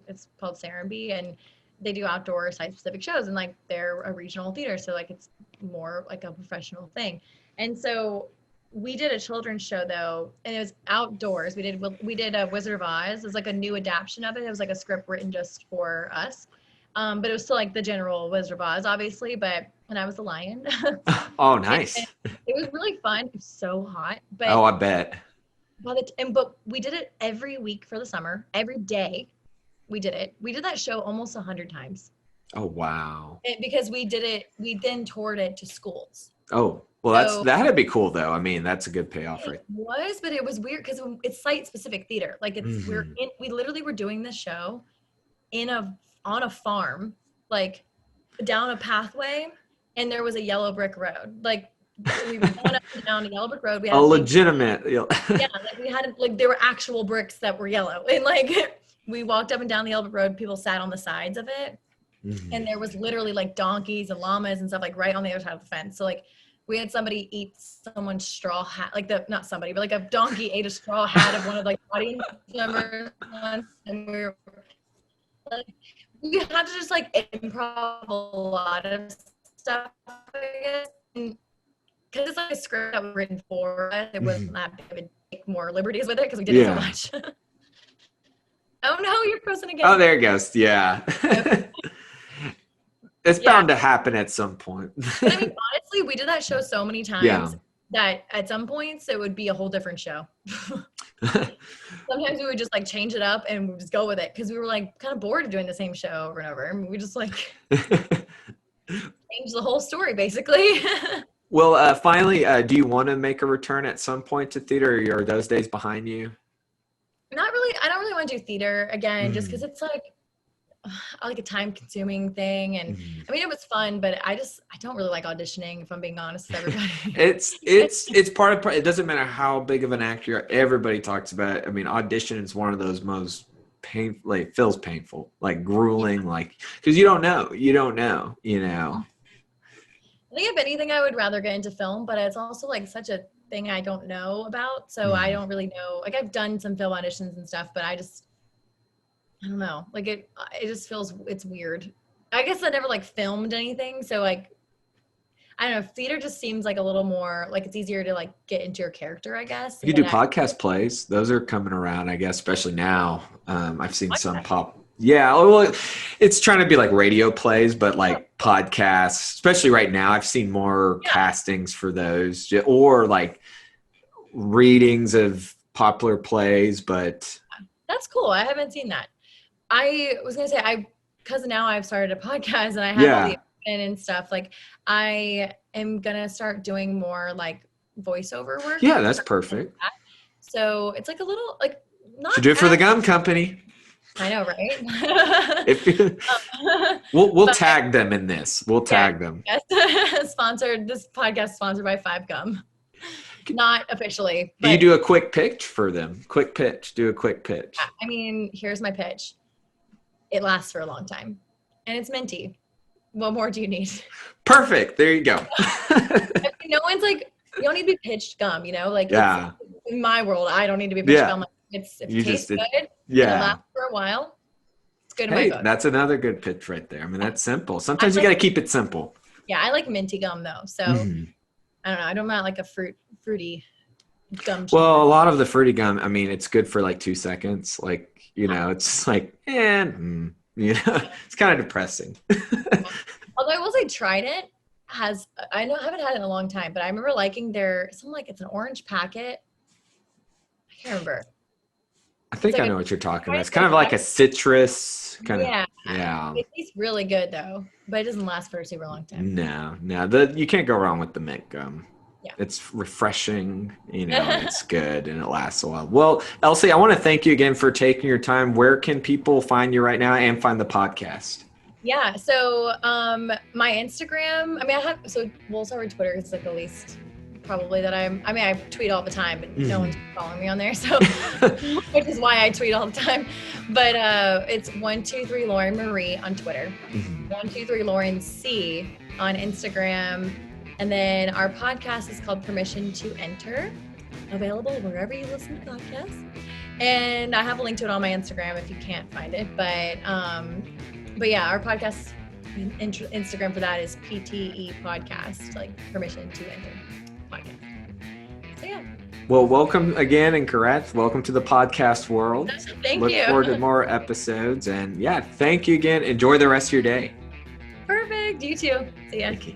it's called Serenbe, and they do outdoor site specific shows, and like they're a regional theater. So like it's more like a professional thing. And so we did a children's show though, and it was outdoors. We did a Wizard of Oz. It was like a new adaptation of it. It was like a script written just for us. But it was still like the general Wizard of Oz, obviously, and I was the lion. Oh, nice. It was really fun. It was so hot. But oh, I bet. But we did it every week for the summer. Every day we did it. We did that show almost 100 times. Oh, wow. Because we then toured it to schools. Oh, well, that'd be cool though. I mean, that's a good payoff, right? But it was weird because it's site specific theater. Like we literally were doing this show on a farm, like down a pathway, and there was a yellow brick road. Like we were going up and down a yellow brick road. We had legitimate. Yeah, like we had like there were actual bricks that were yellow, and like we walked up and down the yellow brick road. People sat on the sides of it, and there was literally like donkeys and llamas and stuff like right on the other side of the fence. So like we had somebody eat someone's straw hat, not somebody, but like a donkey ate a straw hat of one of like audience members once, and we were like, we had to just like improv a lot of stuff, I guess, because it's like a script that was written for us. It wasn't that big. I would take more liberties with it because we did it so much. Oh no, you're frozen again. Oh, there it goes. Yeah. It's bound to happen at some point. But I mean, honestly, we did that show so many times that at some points it would be a whole different show. Sometimes we would just like change it up and we'd just go with it because we were like kind of bored of doing the same show over and over. And we just like change the whole story basically. Well, finally, do you want to make a return at some point to theater, or are those days behind you? Not really. I don't really want to do theater again just because it's like, like a time consuming thing. And Mhm. I mean, it was fun, but I don't really like auditioning, if I'm being honest with everybody. It's part of it. Doesn't matter how big of an actor you are. Everybody talks about it. I mean, audition is one of those most painful, like feels painful, like grueling, like because you don't know, I think if anything, I would rather get into film, but it's also like such a thing I don't know about. So I Mhm. don't really know. Like I've done some film auditions and stuff, but I don't know. Like it just feels, it's weird. I guess I never like filmed anything. So like, I don't know. Theater just seems like a little more like it's easier to like get into your character, I guess. You And could then do podcast plays. Those are coming around, I guess, especially now. I've seen some pop. Yeah, well, it's trying to be like radio plays, but like podcasts, especially right now. I've seen more yeah, castings for those, or like readings of popular plays. But that's cool. I haven't seen that. I was gonna say because now I've started a podcast and I have all the yeah, equipment and stuff. Like I am gonna start doing more like voiceover work. yeah, that's perfect. So it's like a little like not Should do it for as the gum company. I know, right? If we'll But tag them in this, we'll yeah, tag them. yes. Sponsored. This podcast sponsored by Five Gum. Not officially, Can you but do a quick pitch for them? Quick pitch. Do a quick pitch. I mean, here's my pitch. It lasts for a long time, and it's minty. What more do you need? Perfect. There you go. I mean, no one's like, you don't need to be pitched gum, you know? Like, Yeah. it's, in my world, I don't need to be pitched Yeah. gum. Like, if You it tastes just good, and it yeah. lasts for a while, it's good in my Hey, book. that's another good pitch right there. I mean, that's simple. Sometimes you got to keep it simple. Yeah, I like minty gum though. So Mhm. I don't know. I don't mind like a fruity gum. Well, a lot of the fruity gum, I mean, it's good for like 2 seconds. Like, it's like, it's kind of depressing. Although I will say Trident I haven't had it in a long time, but I remember liking it's an orange packet. I can't remember. I think like I a- know what you're talking about. It's kind of like a citrus kind of. Yeah. It tastes really good though, but it doesn't last for a super long time. No. You can't go wrong with the mint gum. Yeah. It's refreshing, it's good and it lasts a while. Well, Elsie, I want to thank you again for taking your time. Where can people find you right now and find the podcast? Yeah. So my Instagram, we'll start with Twitter. It's like the least probably that I tweet all the time, but no one's following me on there. So, which is why I tweet all the time. But it's 123 Lauren Marie on Twitter, 123 Lauren C on Instagram. And then our podcast is called Permission to Enter, available wherever you listen to podcasts. And I have a link to it on my Instagram if you can't find it. But yeah, our podcast Instagram for that is PTE podcast, like Permission to Enter podcast. So yeah. Well, welcome again, and correct. Welcome to the podcast world. Thank Look you. forward to more episodes. And yeah, thank you again. Enjoy the rest of your day. Perfect. You too. See ya. Thank you.